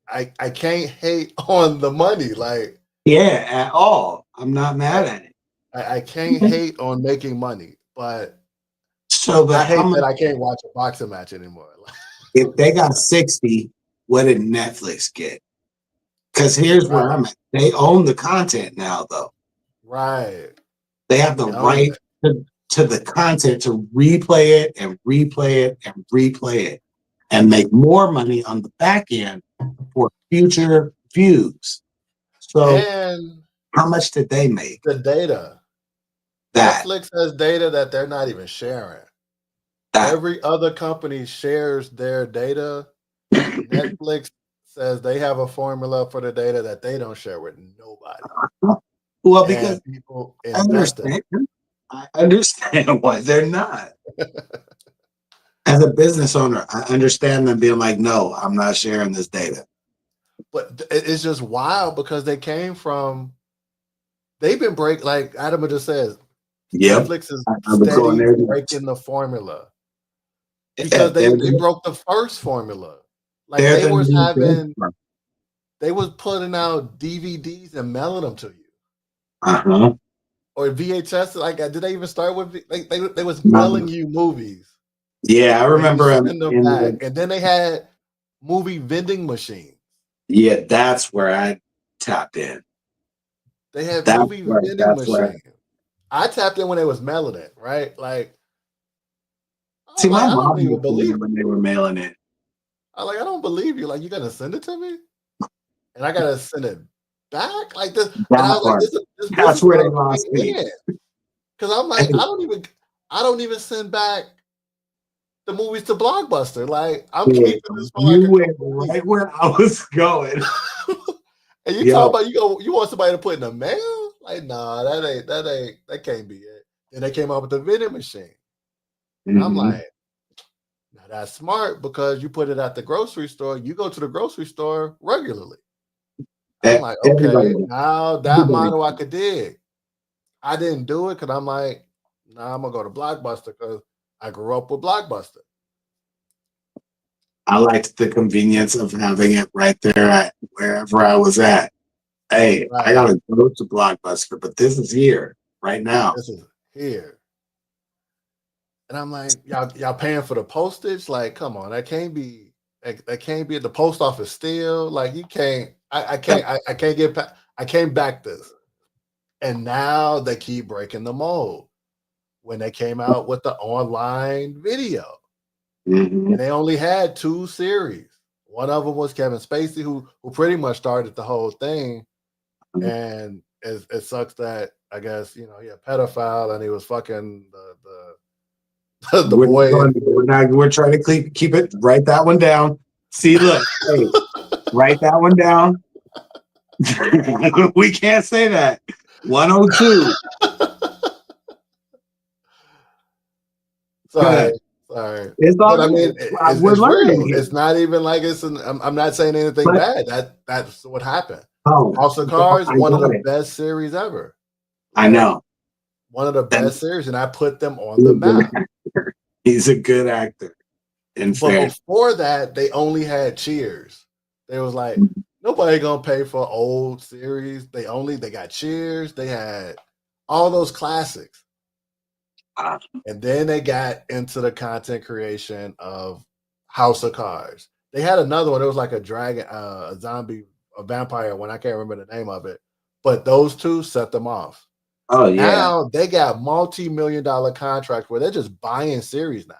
I can't hate on the money. Like, yeah, at all. I'm not mad at it. I can't hate on making money, but I hate that I can't watch a boxing match anymore. If they got 60, what did Netflix get? Because here's where I'm at. They own the content now, though. Right. They have the right to the content to replay it and replay it and replay it and make more money on the back end for future views. So, and how much did they make? The data. That Netflix has data that they're not even sharing. that Every other company shares their data. Netflix says they have a formula for the data that they don't share with nobody. well, because And people I invest in understand. I understand why they're not. As a business owner, I understand them being like, no, I'm not sharing this data. But it's just wild because they came from they've been like Adam just says, Yep. Netflix is I was going steady there next. breaking the formula because They're, they broke the first formula. Like they're the new benchmark. they was putting out DVDs and mailing them to you. Uh-huh. Or VHS, like did they even start with they was No. mailing you movies Yeah, I and you remember send them back. And then they had movie vending machines. yeah, that's where I tapped in. They had That's movie where vending that's where machines. I tapped in when they was mailing it, right? Like I see was like, my I don't mom even was there believe when they were mailing it. I don't believe you. Like, you gonna send it to me? And I gotta send it back? Like this. And I That was like, part. this That's business where they model lost can't me. win. Cause I'm like, Hey, I don't even send back the movies to Blockbuster. Like, I'm yeah, keeping this for like you a went couple weeks. right where I was going. And you talk Yo. about you want somebody to put in the mail? Like, nah, that can't be it. Then they came out with the vending machine. And I'm Mm-hmm. like, now that's smart because you put it at the grocery store. You go to the grocery store regularly. I'm like, Everybody, okay, now that everybody. model I could dig. I didn't do it because I'm like, nah, I'm gonna go to Blockbuster because I grew up with Blockbuster. I liked the convenience of having it right there at wherever I was at. Hey, I Right. gotta go to Blockbuster, but this is here right now. This is here. And I'm like, y'all paying for the postage? Like, come on, that can't be at the post office still. Like, you can't, I can't get I can't back this. And now they keep breaking the mold when they came out with the online video. Mm-hmm. And they only had 2 series. One of them was Kevin Spacey, who pretty much started the whole thing. And it sucks that I guess he a pedophile and he was fucking the We're not boy. going, we're trying to keep it. Write that one down. See, look, hey, write that one down. We can't say that. 102. Go Sorry, ahead. sorry. It's all But I mean, good. We're it's learning real. here. It's not even like I'm not saying anything But bad. That's what happened. oh, House of no, Cards, I one of got the it. best series ever. I Like know. one of the That best series, and I put them on the he's an map. actor. He's a good actor. In But fact, before that, they only had Cheers. They was like, nobody gonna pay for old series. They got Cheers. They had all those classics. And then they got into the content creation of House of Cards. They had another one. It was like a dragon, a zombie, a vampire one. I can't remember the name of it. But those two set them off. oh yeah. Now they got multi-million-dollar contracts where they're just buying series now.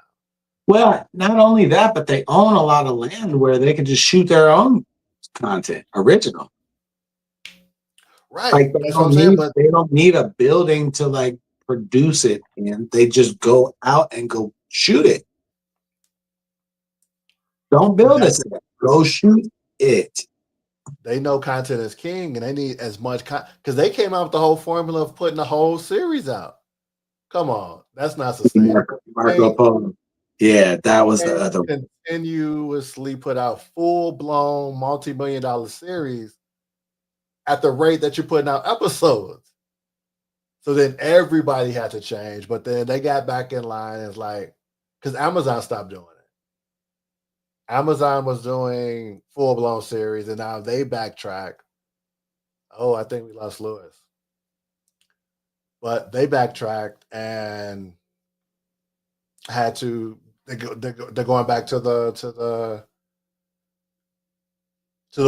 Well, not only that, but they own a lot of land where they can just shoot their own content, original. Right. Like That's what I'm saying. But they don't need a building to like produce it in. They just go out and go shoot it. Don't build a that's set. Go shoot it. they know content is king and they need as much because they came out with the whole formula of putting the whole series out. Come on, that's not sustainable. Marco Polo. Yeah, that was the Can't other one. continuously put out full-blown multi-million-dollar series at the rate that you're putting out episodes. So then everybody had to change, but then they got back in line. And it's like, because Amazon stopped doing it. Amazon was doing full-blown series, and now they backtrack. Oh, I think we lost Lewis. But they backtracked and had to. They're going back to the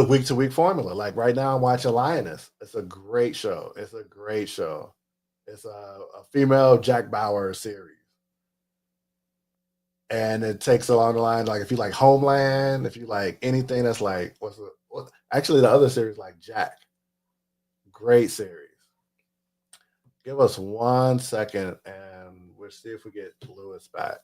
week to week formula. Like right now, I'm watching Lioness. It's a great show. It's a great show. It's a female Jack Bauer series, and it takes along the line like if you like Homeland, if you like anything that's like actually the other series like Jack, great series. Give us 1 second and we'll see if we get Lewis back.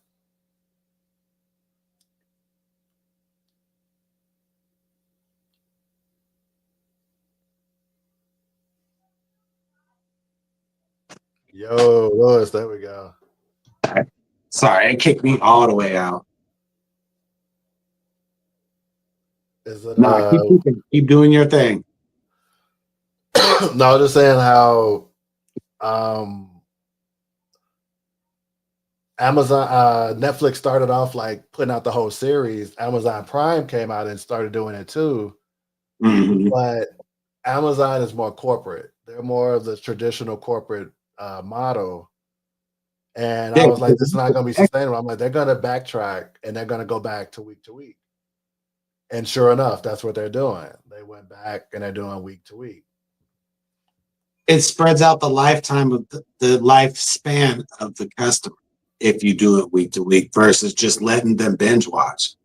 Yo, Lewis, there we go. Sorry, it kicked me all the way out. Is it No, keep doing your thing. no, just saying how Amazon Netflix started off like putting out the whole series. Amazon Prime came out and started doing it too. Mhm. But Amazon is more corporate. They're more of the traditional corporate model. And I Yeah, was like, this is not going to be because- sustainable. I'm like, they're going to backtrack and they're going to go back to week. And sure enough, that's what they're doing. They went back and they're doing week to week. it spreads out the lifetime of the lifespan of the customer if you do it week to week versus just letting them binge watch.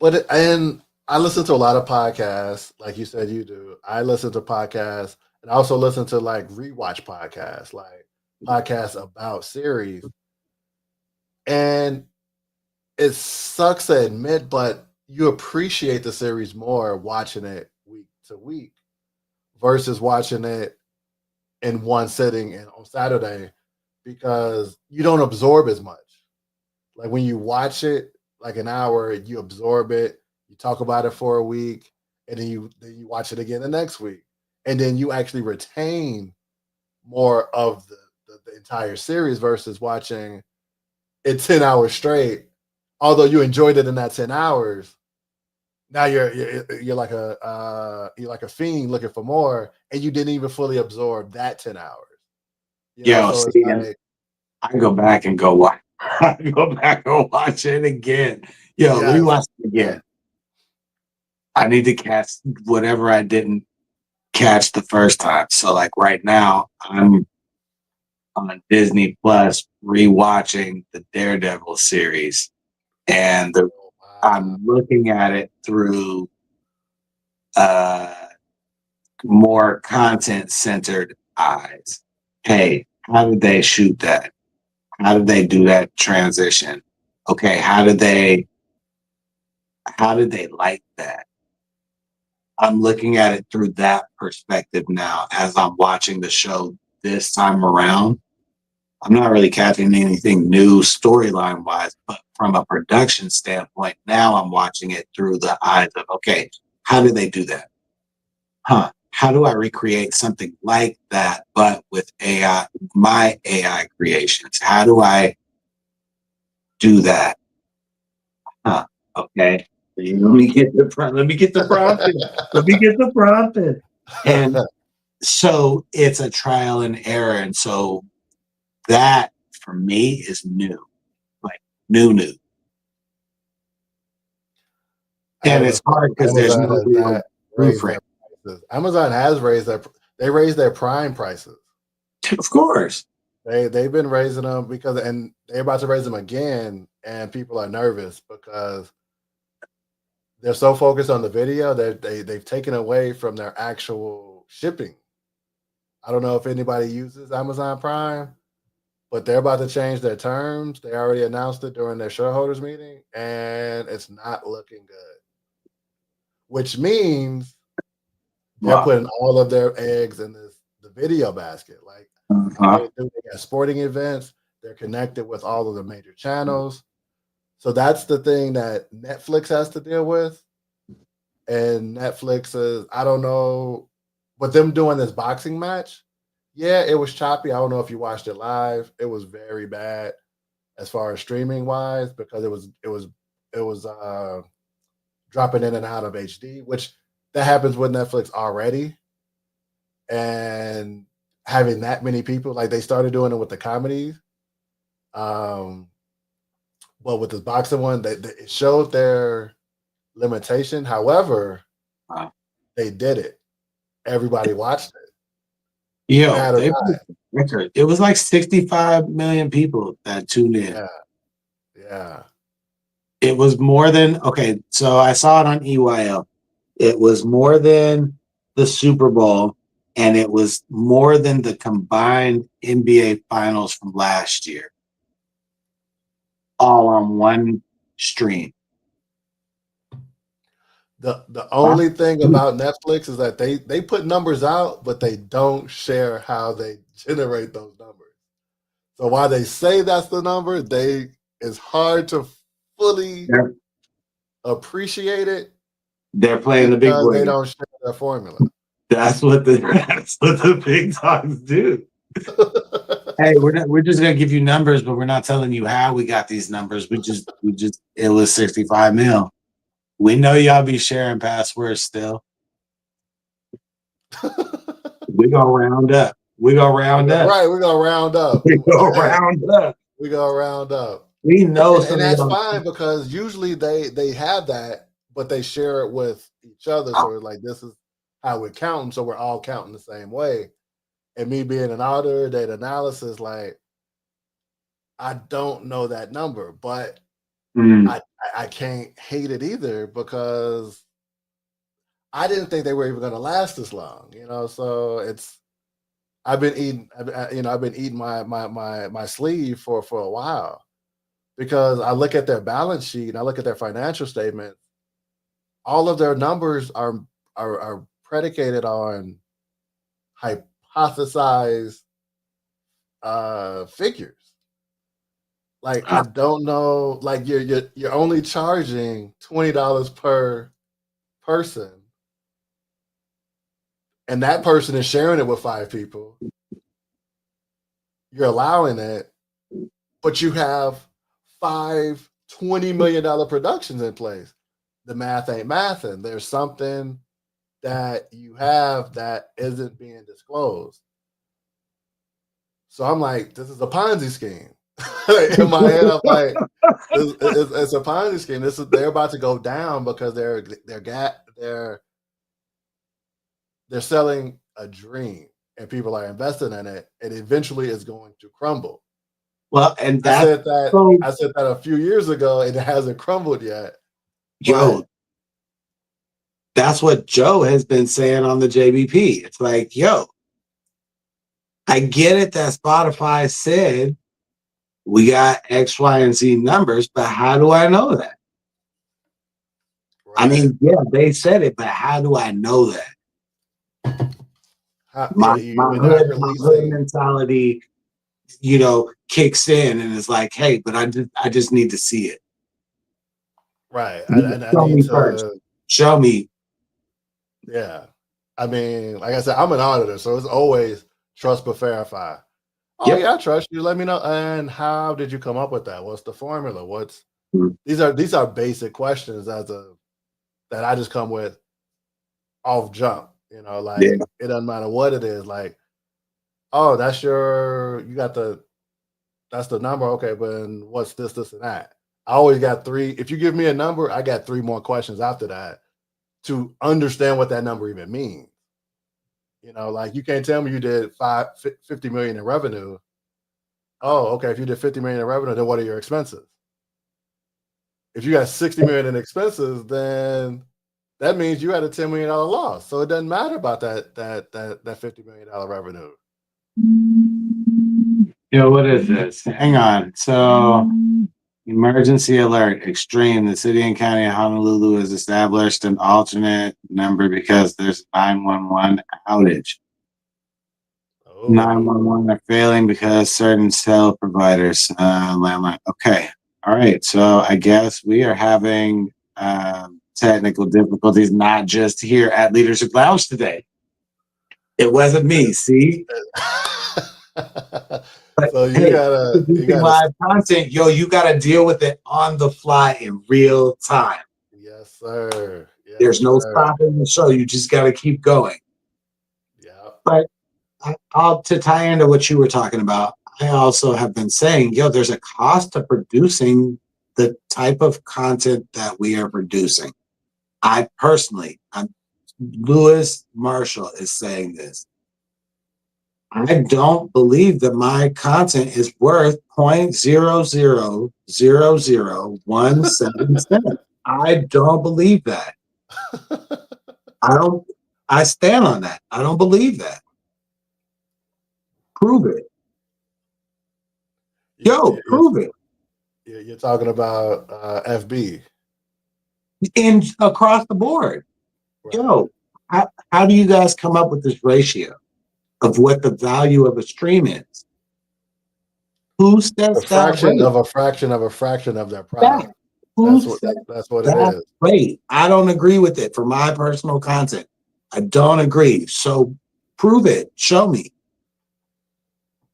And I listen to a lot of podcasts, like you said you do. I listen to podcasts and I also listen to like rewatch podcasts, like podcasts about series. And it sucks to admit, but you appreciate the series more watching it week to week versus watching it in one sitting and on Saturday because you don't absorb as much. Like when you watch it like an hour, you absorb it, you talk about it for a week, and then you watch it again the next week. And then you actually retain more of the entire series versus watching it 10 hours straight. Although you enjoyed it in that 10 hours, now you're like a fiend looking for more, and you didn't even fully absorb that 10 hours. Yo, So see, it's like, I go back and go watch. I go back and watch it again. Yo, let me yes, watch it again. I need to catch whatever I didn't catch the first time. So, like right now, I'm on Disney Plus rewatching the Daredevil series, and I'm looking at it through more content centered eyes. Hey, how did they shoot that? How did they do that transition? Okay, how did they like that? I'm looking at it through that perspective now as I'm watching the show this time around. I'm not really catching anything new storyline wise, but from a production standpoint, now I'm watching it through the eyes of, okay, how did they do that? How do I recreate something like that, but with AI, my AI creations? How do I do that? Okay. Let me get the prompt. Let me get the prompt. Let me get the prompt. And so it's a trial and error. And so that for me is new, like new. And it's hard because there's Amazon no has real not raised blueprint. their prices. Amazon has raised their Prime prices. Of course. They've been raising them and they're about to raise them again, and people are nervous because they're so focused on the video that they've taken away from their actual shipping. I don't know if anybody uses Amazon Prime, but they're about to change their terms. They already announced it during their shareholders meeting, and it's not looking good. Which means they're putting all of their eggs in the video basket. Like they got sporting events, they're connected with all of the major channels. So that's the thing that Netflix has to deal with. And Netflix is, I don't know, but them doing this boxing match, yeah, it was choppy. I don't know if you watched it live. It was very bad as far as streaming wise because it was dropping in and out of HD, which that happens with Netflix already. And having that many people, like they started doing it with the comedies. But with this boxing one, it showed their limitation. However, they did it. Everybody watched it. Yo, record. It was like 65 million people that tuned in. Yeah. It was more than, okay, so I saw it on EYL. It was more than the Super Bowl and it was more than the combined NBA finals from last year, all on one stream. The only thing about Netflix is that they put numbers out, but they don't share how they generate those numbers. So while they say that's the number, it's hard to fully appreciate it. They're playing the big because boy. they don't share their formula. That's what the big dogs do. Hey, we're just gonna give you numbers, but we're not telling you how we got these numbers. It was 65 mil. We know y'all be sharing passwords still. We gonna round up. We gonna round up. Right, we're gonna round up. We gonna round up. We gonna round up. We know, and that's fine because usually they have that, but they share it with each other. So it's like, this is how we're counting, so we're all counting the same way. And me being an auditor, data analysis, like, I don't know that number, but I can't hate it either because I didn't think they were even going to last this long, So I've been eating my sleeve for a while because I look at their balance sheet and I look at their financial statement. All of their numbers are predicated on hypothesized figures. Like, I don't know, like you're only charging $20 per person, and that person is sharing it with 5 people. You're allowing it, but you have 5 $20 million productions in place. The math ain't mathing. There's something that you have that isn't being disclosed. So I'm like, this is a Ponzi scheme. In my head, I'm like, it's a Ponzi scheme. They're about to go down because they're selling a dream and people are investing in it, and eventually it's going to crumble. Well, and I said that a few years ago, and it hasn't crumbled yet. Joe, that's what Joe has been saying on the JBP. It's like, I get it that Spotify said we got X, Y, and Z numbers, but how do I know that? Right. I mean, they said it, but how do I know that? My hood mentality, kicks in and is like, hey, but I just need to see it. Right. Show me first. Show me. Yeah. I mean, like I said, I'm an auditor, so it's always trust but verify. Oh, yeah, I trust you. Let me know. And how did you come up with that? What's the formula? These are basic questions that I just come with off jump. It doesn't matter what it is. Like, oh, that's the number. Okay, but what's this, and that? I always got 3. If you give me a number, I got 3 more questions after that to understand what that number even means. Like, you can't tell me you did 50 million in revenue. Oh, okay. If you did 50 million in revenue, then what are your expenses? If you got 60 million in expenses, then that means you had a $10 million loss. So it doesn't matter about that $50 million revenue. What is this? Hang on. So, emergency alert, extreme. The city and county of Honolulu has established an alternate number because there's 911 outage. 911 are failing because certain cell providers, landline. Okay. All right. So I guess we are having technical difficulties, not just here at Leadership Lounge today. It wasn't me, see? But so you gotta live content, you gotta deal with it on the fly in real time. Yes, sir. Yes, There's no stopping the show. You just gotta keep going. Yeah. But to tie into what you were talking about, I also have been saying, there's a cost to producing the type of content that we are producing. I personally, Lewis Marshall is saying this. I don't believe that my content is worth 0.000017 cents. I don't believe that. I stand on that. I don't believe that. Prove it. Yo, prove it. You're talking about FB. And across the board. Right. Yo, how do you guys come up with this ratio of what the value of a stream is? Who sets A that fraction rate? of a fraction of a fraction of their product. Who That's what it that is. rate? I don't agree with it for my personal content. I don't agree. So prove it. Show me.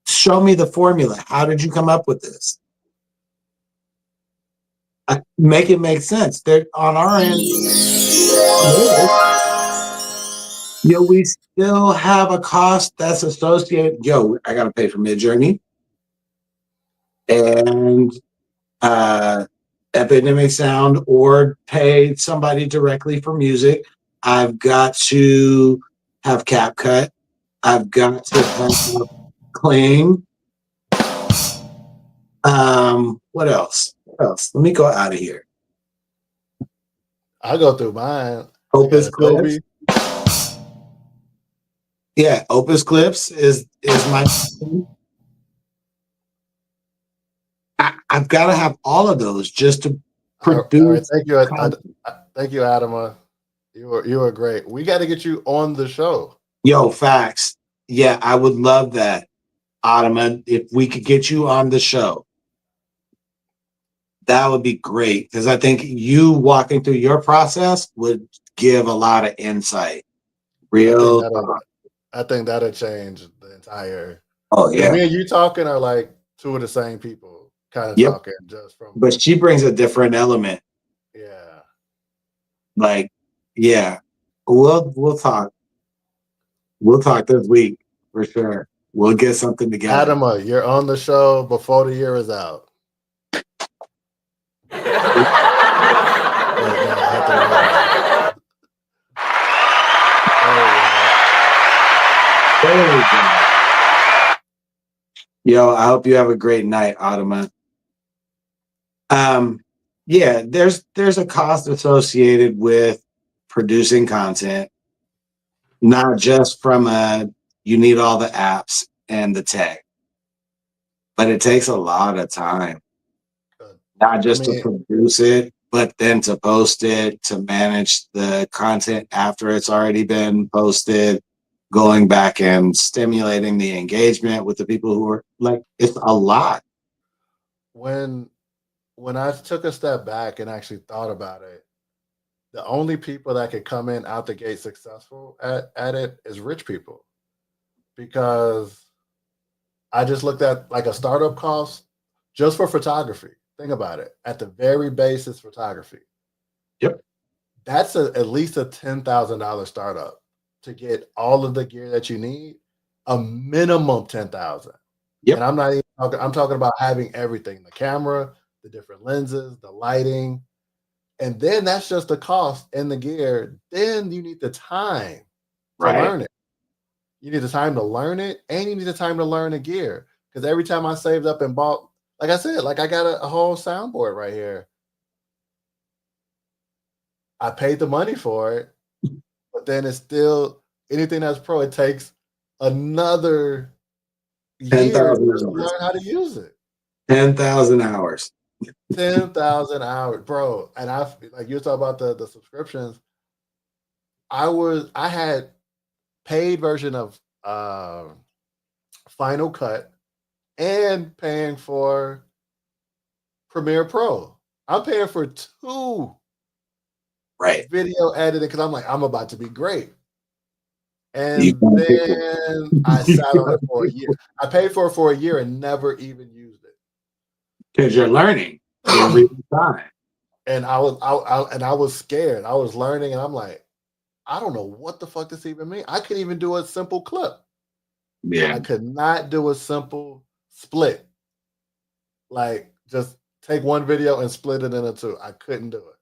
Show me the formula. How did you come up with this? Make it make sense. They're on our end. Yo, we still have a cost that's associated. Yo, I gotta pay for Midjourney and Epidemic Sound, or pay somebody directly for music. I've got to have CapCut. I've got to have Kling. What else? What else? Let me go out of here. I go through mine. Opus Clips. Yeah, Opus Clips is my. I've got to have all of those just to produce. All right, thank you, Adama. You were great. We got to get you on the show. Yo, facts. Yeah, I would love that, Adama. If we could get you on the show, that would be great, because I think you walking through your process would give a lot of insight. I think that'll change the entire. Oh yeah, me and you talking are like two of the same people, kind of talking just from. But she brings a different element. Yeah. Like, yeah, we'll talk. We'll talk this week for sure. We'll get something together. Adama, you're on the show before the year is out. Yo, I hope you have a great night, Adama. Yeah, there's a cost associated with producing content, not just from you need all the apps and the tech, but it takes a lot of time, not just to produce it, but then to post it, to manage the content after it's already been posted, going back and stimulating the engagement with the people who are like, it's a lot. When I took a step back and actually thought about it, the only people that could come in out the gate successful at it is rich people. Because I just looked at like a startup cost just for photography. Think about it. At the very basis, photography. Yep. That's at least a $10,000 startup to get all of the gear that you need, a minimum $10,000. Yep. And I'm not even talking, I'm talking about having everything, the camera, the different lenses, the lighting. And then that's just the cost and the gear. Then you need the time to learn it. You need the time to learn it, and you need the time to learn the gear. Because every time I saved up and bought, like I said, like I got a whole soundboard right here. I paid the money for it, but then it's still, anything that's pro, it takes another year to learn how to use it. 10,000 hours. 10,000 hours, bro. And like you were talking about the subscriptions. I had paid version of Final Cut and paying for Premiere Pro. I'm paying for 2 video editing because I'm like, I'm about to be great. And then I sat on it for a year. I paid for a year and never even used it. Because you're learning every time. And I was scared. I was learning, and I'm like, I don't know what the fuck this even means. I couldn't even do a simple clip. Yeah. I could not do a simple split. Like, just take one video and split it into 2. I couldn't do it.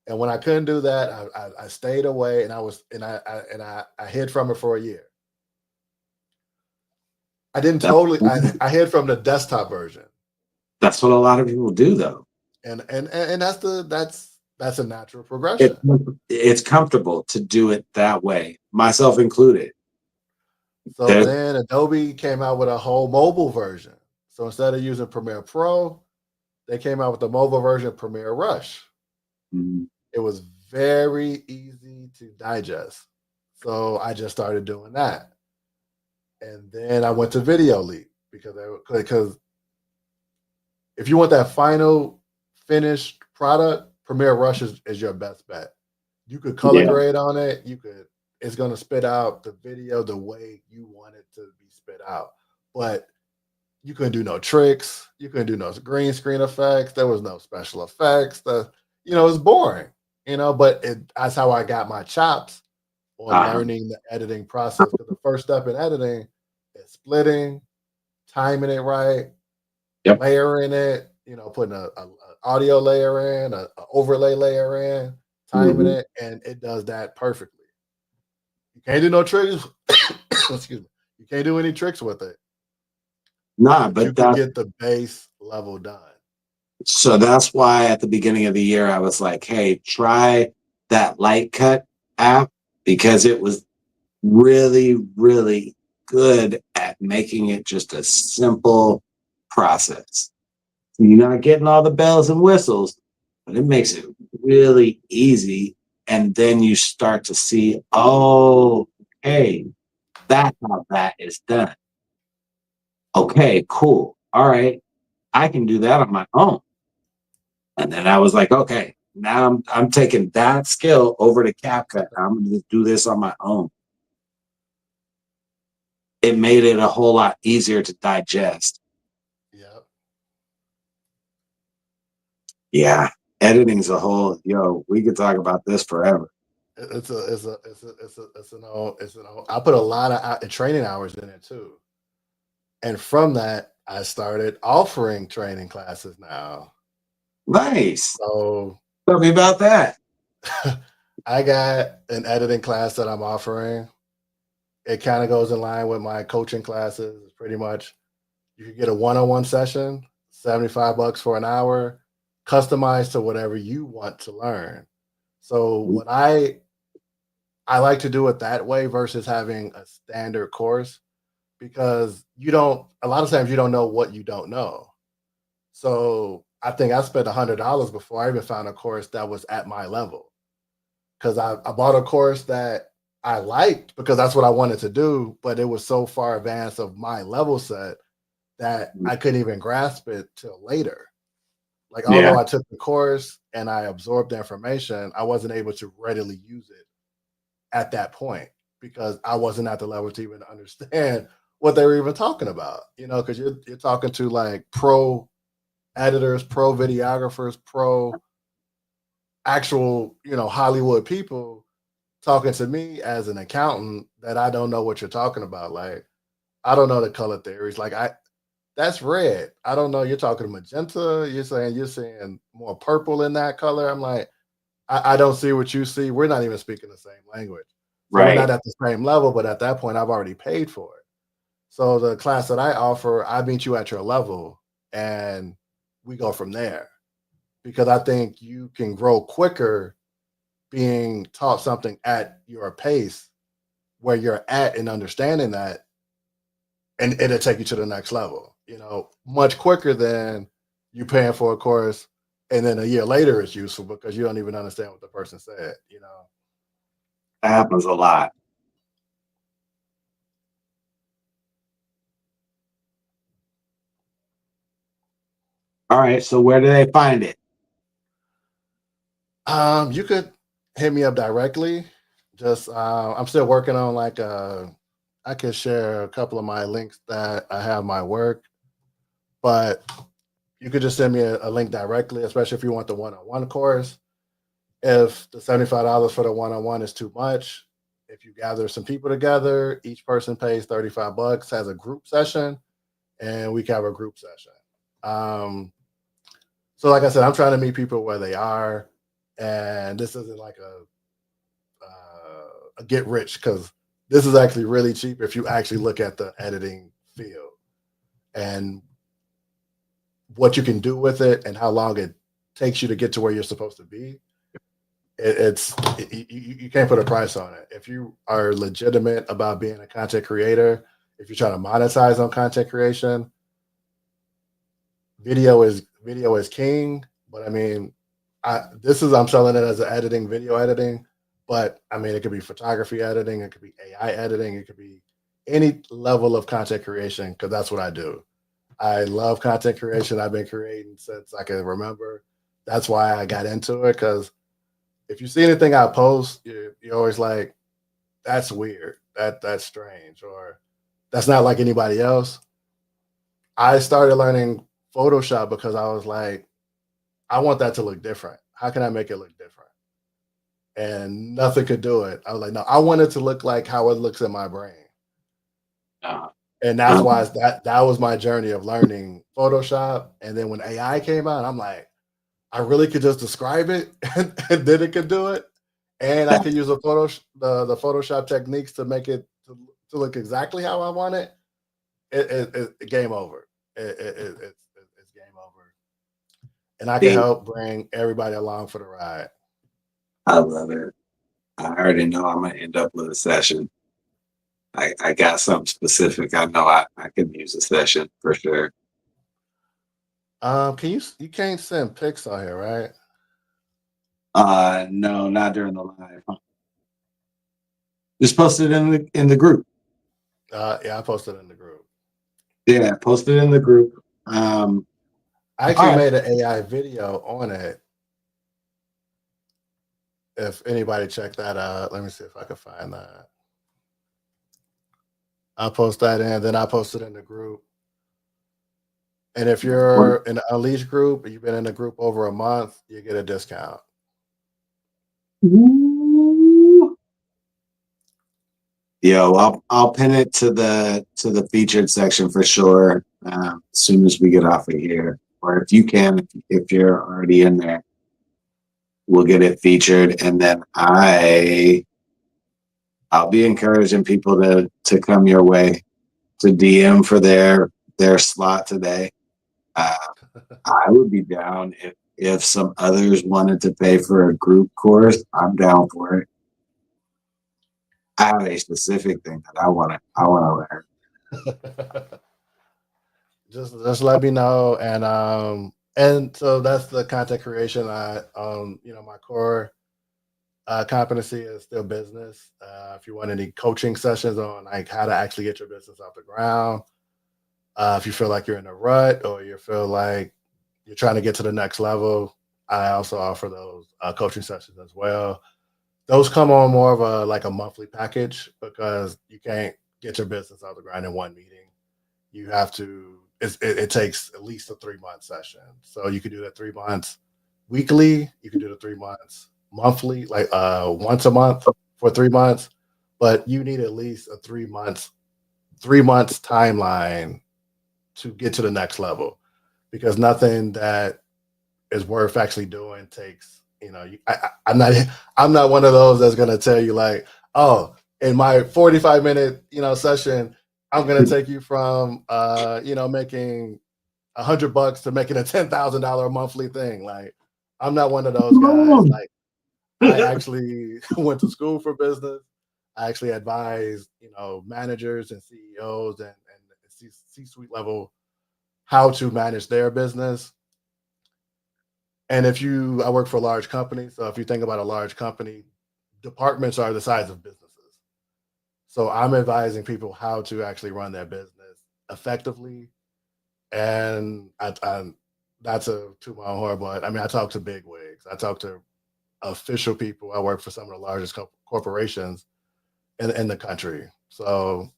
And when I couldn't do that, I stayed away, and I hid from it for a year. I didn't totally. I hid from the desktop version. That's what a lot of people do, though. And that's a natural progression. It's comfortable to do it that way, myself included. So There's, then Adobe came out with a whole mobile version. So instead of using Premiere Pro, they came out with the mobile version of Premiere Rush. Mhm. It was very easy to digest. So I just started doing that. And then I went to Video Leap because if you want that final finished product, Premiere Rush is your best bet. You could color Yeah. grade on it. It's going to spit out the video the way you want it to be spit out. But you couldn't do no tricks. You couldn't do no green screen effects. There was no special effects. It's boring. But that's how I got my chops on Uh, learning the editing process. Because the first step in editing is splitting, timing it right, yep. layering it. Putting a audio layer in, a overlay layer in, timing Mhm. it, and it does that perfectly. You can't do no tricks. Excuse me. You can't do any tricks with it, Nah, but you but can that get the base level done. so that's why at the beginning of the year I was like, hey, try that Light Cut app because it was really, really good at making it just a simple process. You're not getting all the bells and whistles, but it makes it really easy. And then you start to see, oh, hey, that's how that is done. Okay, cool. All right. I can do that on my own. And then I was like, okay, now I'm taking that skill over to CapCut. I'm gonna do this on my own. It made it a whole lot easier to digest. Yep. Yeah. Editing's a whole, we could talk about this forever. I put a lot of training hours in it too. And from that, I started offering training classes now. Nice. So Tell me about that. I got an editing class that I'm offering. It kind of goes in line with my coaching classes. It's pretty much you can get a one-on-one session, $75 for an hour, customized to whatever you want to learn. So what I like to do it that way versus having a standard course because a lot of times you don't know what you don't know. So I think I spent $100 before I even found a course that was at my level. Because I bought a course that I liked because that's what I wanted to do, but it was so far advanced of my level set that I couldn't even grasp it till later. Like, Yeah. although I took the course and I absorbed the information, I wasn't able to readily use it at that point because I wasn't at the level to even understand what they were even talking about, because you're talking to like pro editors, pro videographers, pro actual, Hollywood people talking to me as an accountant that I don't know what you're talking about. Like, I don't know the color theories. Like, that's red. I don't know. You're talking magenta. You're saying more purple in that color. I'm like, I don't see what you see. We're not even speaking the same language. So we're not Right. at the same level, but at that point, I've already paid for it. So the class that I offer, I meet you at your level and we go from there because I think you can grow quicker being taught something at your pace where you're at and understanding that, and it'll take you to the next level, much quicker than you paying for a course and then a year later it's useful because you don't even. What the person said. That happens a lot. All right. So where do they find it? You could hit me up directly. Just I'm still working on I could share a couple of my links that I have my work, but you could just send me a link directly, especially if you want the one-on-one course. If the $75 for the one-on-one is too much, if you gather some people together, each person pays $35, has a group session, and we can have a group session. So like I said, I'm trying to meet people where they are, and this isn't like a get rich because this is actually really cheap if you actually look at the editing field and what you can do with it and how long it takes you to get to where you're supposed to be. You can't put a price on it. If you are legitimate about being a content creator, if you're trying to monetize on content creation, video is king. But I mean, I'm selling it as an editing, video editing. But I mean, it could be photography editing, it could be AI editing, it could be any level of content creation because that's what I do. I love content creation. I've been creating since I can remember. That's why I got into it because if you see anything I post, you're always like, "That's weird. That's strange," or "That's not like anybody else." I started learning Photoshop because I was like, I want that to look different. How can I make it look different? And nothing could do it. I was like, no, I want it to look like how it looks in my brain. Uh, And that's um, why that was my journey of learning Photoshop. And then when AI came out, I'm like, I really could just describe it and then it could do it. And I could use the Photoshop techniques to make it to look exactly how I want it. Game over. It's game over. And I can see, help bring everybody along for the ride. I love it. I already know I'm gonna end up with a session. I got something specific. I know I can use a session for sure. You can't send pics on here, right? No, not during the live. Just post it in the group. Yeah, I posted in the group. Yeah, post it in the group. I All actually right. made an AI video on it. If anybody check that out, let me see if I can find that. I'll post that in, then I post it in the group. And if you're in the Unleashed group, you've been in the group over a month, you get a discount. Yo, I'll pin it to the featured section for sure. As soon as we get off of here, or if you can, if you're already in there, we'll get it featured, and then I'll be encouraging people to come your way to DM for their slot today. Uh, I would be down if some others wanted to pay for a group course. I'm down for it. I have a specific thing that I want to learn. Just let me know, and so that's the content creation. My core competency is still business. If you want any coaching sessions on like how to actually get your business off the ground, if you feel like you're in a rut or you feel like you're trying to get to the next level, I also offer those coaching sessions as well. Those come on more of a monthly package because you can't get your business off the ground in one meeting. You have to. It takes at least a 3 month session. So you could do that 3 months weekly. You could do the 3 months monthly, like once a month for 3 months. But you need at least a 3 months timeline to get to the next level because nothing that is worth actually doing takes I'm not one of those that's going to tell you like, oh, in my 45-minute session I'm going to take you from making $100 to making a $10,000 monthly thing. Like, I'm not one of those guys. Like, I actually went to school for business. I actually advise managers and CEOs and C-suite level how to manage their business. And I work for a large company. So if you think about a large company, departments are the size of businesses. So I'm advising people how to actually run their business effectively. And that's a to my own horn, but I mean, I talk to big wigs. I talk to official people. I work for some of the largest corporations in the country. So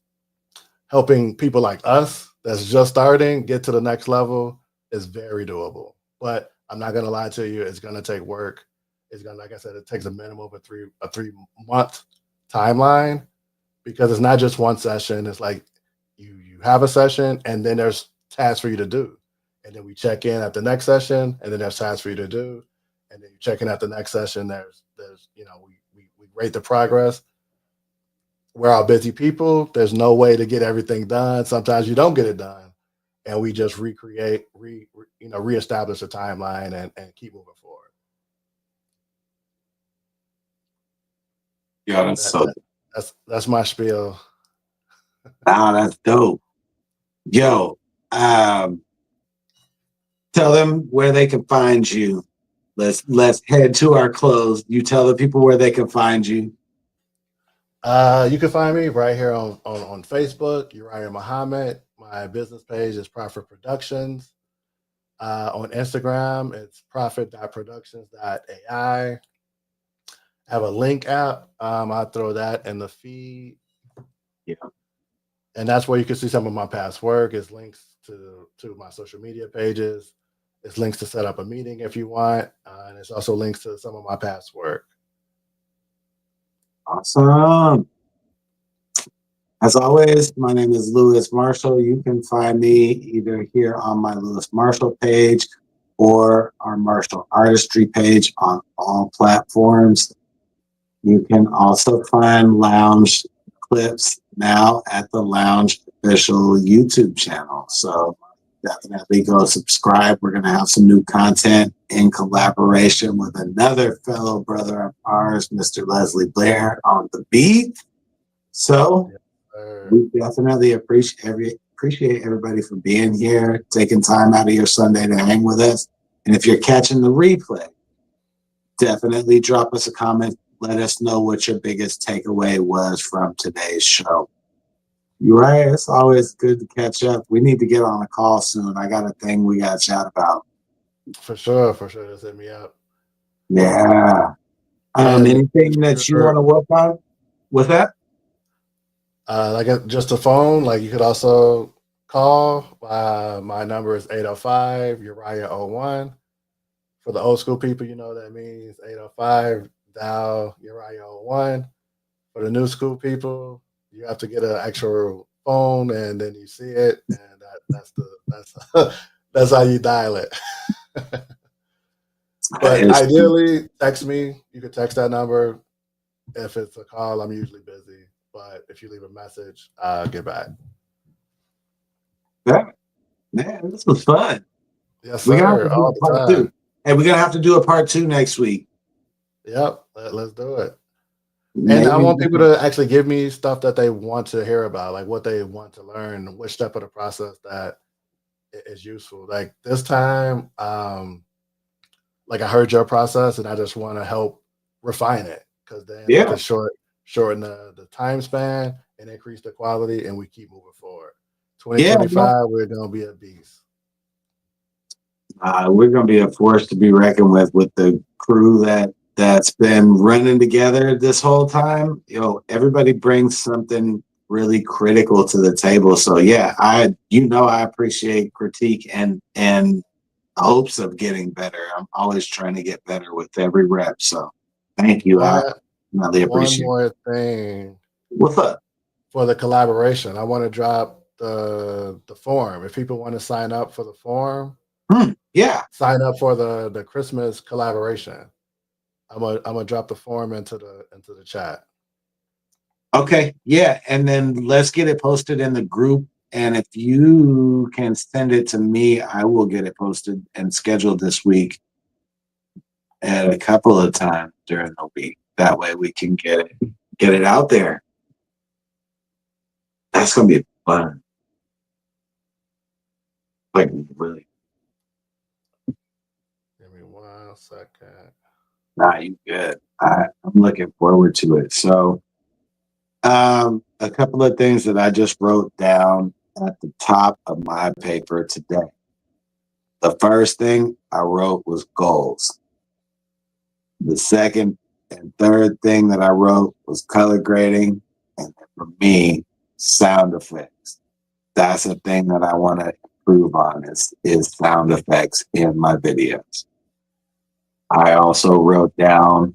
helping people like us that's just starting get to the next level is very doable. But I'm not gonna lie to you, it's gonna take work. It's gonna, like I said, it takes a minimum of a 3 month timeline because it's not just one session. It's like you have a session and then there's tasks for you to do. And then we check in at the next session, and then there's tasks for you to do. And then you check in at the next session. There's we rate the progress. We're all busy people. There's no way to get everything done. Sometimes you don't get it done, and we just reestablish a timeline and keep moving forward. Yo, that's That, so. that that's my spiel. Ah, that's dope. Yo, um, tell them where they can find you. Let's head to our close. You tell the people where they can find you. You can find me right here on Facebook, Uriah Muhammad. My business page is Profit Productions. On Instagram, it's profit.productions.ai. I have a link app. I throw that in the feed. Yeah. And that's where you can see some of my past work. It's links to my social media pages. It's links to set up a meeting if you want. And it's also links to some of my past work. Awesome. As always, my name is Lewis Marshall. You can find me either here on my Lewis Marshall page or our Marshall Artistry page on all platforms. You can also find Lounge clips now at the Lounge official YouTube channel. So definitely go subscribe. We're going to have some new content in collaboration with another fellow brother of ours, Mr. Leslie Blair, on the beat. So we definitely appreciate everybody for being here, taking time out of your Sunday to hang with us. And if you're catching the replay, definitely drop us a comment. Let us know what your biggest takeaway was from today's show. You're right. It's always good to catch up. We need to get on a call soon. I got a thing we got to chat about. For sure. Just hit me up. Yeah. Anything that you want to work on with that? Like just a phone. Like you could also call. My number is 805 Uriah 01. For the old school people, you know that means 805 dial Uriah 01. For the new school people, you have to get an actual phone and then you see it, and that's how you dial it. But ideally, text me. You can text that number. If it's a call, I'm usually busy. But if you leave a message, I'll get back. Yeah. Man, this was fun. Yes, sir. All the time. Two. Hey, we're gonna have to do a part 2 next week. Yep, let's do it. And I want people to actually give me stuff that they want to hear about, like what they want to learn, which step of the process that is useful. Like this time, like I heard your process, and I just want to help refine it because then it can shorten the time span and increase the quality, and we keep moving forward. 2025, we're gonna be a beast. We're gonna be a force to be reckoned with the crew that's been running together this whole time. Everybody brings something really critical to the table. So yeah, I appreciate critique and hopes of getting better. I'm always trying to get better with every rep. So thank you. I really appreciate it. One more thing. What's up? For the collaboration, I want to drop the form. If people want to sign up for the form, sign up for the Christmas collaboration. I'm gonna drop the form into the chat. Okay, yeah, and then let's get it posted in the group. And if you can send it to me, I will get it posted and scheduled this week at a couple of times during the week. That way we can get it out there. That's gonna be fun. Like really. Give me 1 second. Nah, you good. I'm looking forward to it. So a couple of things that I just wrote down at the top of my paper today. The first thing I wrote was goals. The second and third thing that I wrote was color grading. And for me, sound effects. That's a thing that I want to improve on is sound effects in my videos. I also wrote down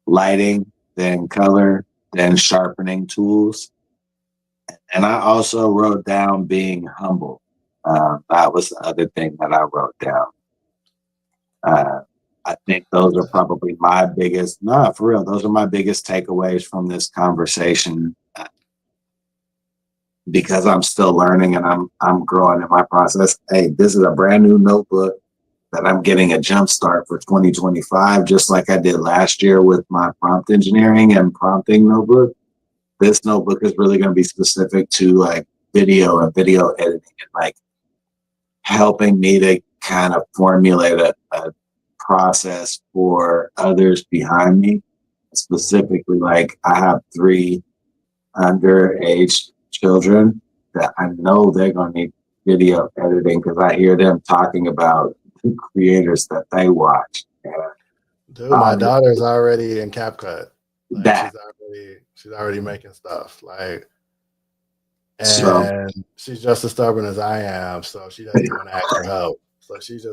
lighting, then color, then sharpening tools. And I also wrote down being humble. That was the other thing that I wrote down. I think those are probably my biggest, those are my biggest takeaways from this conversation because I'm still learning and I'm growing in my process. Hey, this is a brand new notebook. that I'm getting a jump start for 2025, just like I did last year with my prompt engineering and prompting notebook. This notebook is really going to be specific to like video and video editing and like helping me to kind of formulate a process for others behind me. Specifically, like I have 3 underage children that I know they're going to need video editing because I hear them talking about the creators that they watch. And, Dude, my daughter's already in CapCut. Like that she's already making stuff. Like, and so she's just as stubborn as I am, so she doesn't even want to ask for help. So she's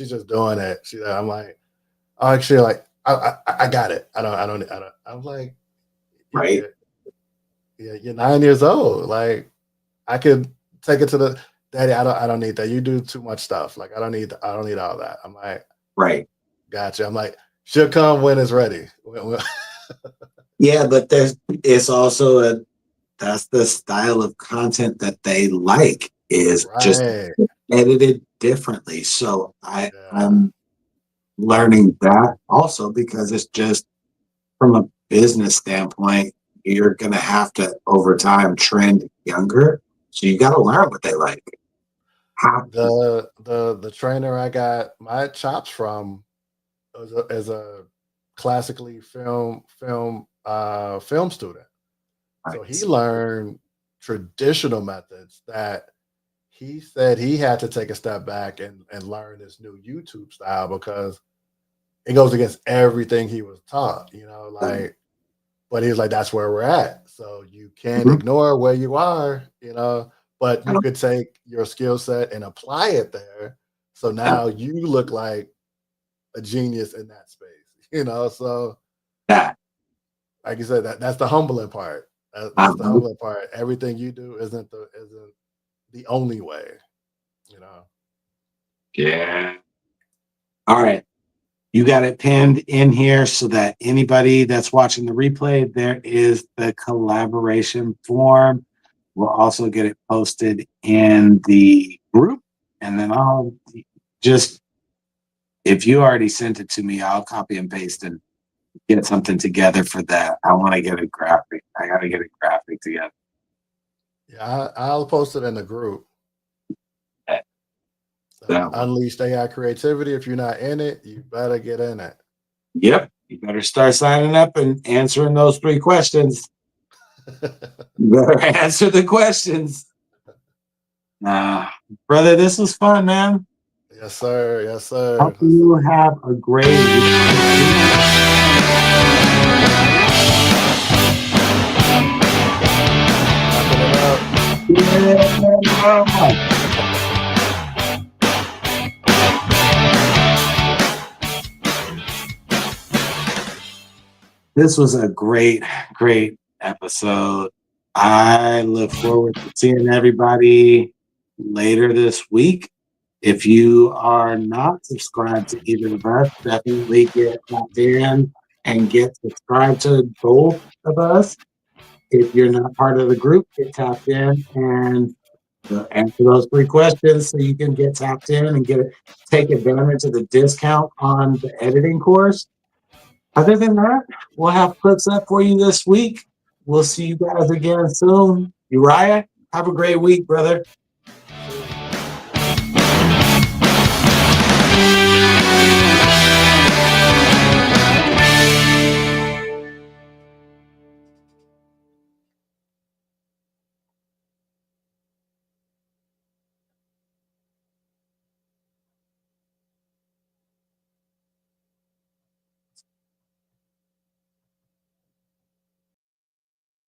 just doing it. I'm like, oh, actually, like I got it. I don't. I'm like, right, yeah, you're 9 years old. Like, I could take it to the daddy. I don't need that. You do too much stuff. Like, I don't need all that. I'm like, right. gotcha. I'm like, she'll come when it's ready. Yeah, but it's also that's the style of content that they like is just edited differently. So I'm learning that also because it's just from a business standpoint, you're going to have to over time trend younger. So you got to learn what they like. The trainer I got my chops from is a classically film student. Right. So he learned traditional methods that he said he had to take a step back and learn this new YouTube style because it goes against everything he was taught, like, but he was like, that's where we're at. So you can't ignore where you are, but you could take your skill set and apply it there. So now you look like a genius in that space, so that, like you said, that's the humbling part. That's the humbling part. Everything you do isn't the only way, Yeah. All right. You got it pinned in here so that anybody that's watching the replay, there is the collaboration form. We'll also get it posted in the group. And then I'll just, if you already sent it to me, I'll copy and paste and get something together for that. I want to get a graphic. I got to get a graphic together. Yeah, I'll post it in the group. Unleash AI creativity. If you're not in it, you better get in it. Yep. You better start signing up and answering those 3 questions. You better answer the questions. Brother, this was fun, man. Yes, sir. Yes, sir. Hope you have a great week. This was a great episode. I look forward to seeing everybody later this week. If you are not subscribed to either of us, definitely get tapped in and get subscribed to both of us. If you're not part of the group, get tapped in and answer those 3 questions so you can get tapped in and take advantage of the discount on the editing course. Other than that, we'll have clips up for you this week. We'll see you guys again soon. Uriah, have a great week, brother.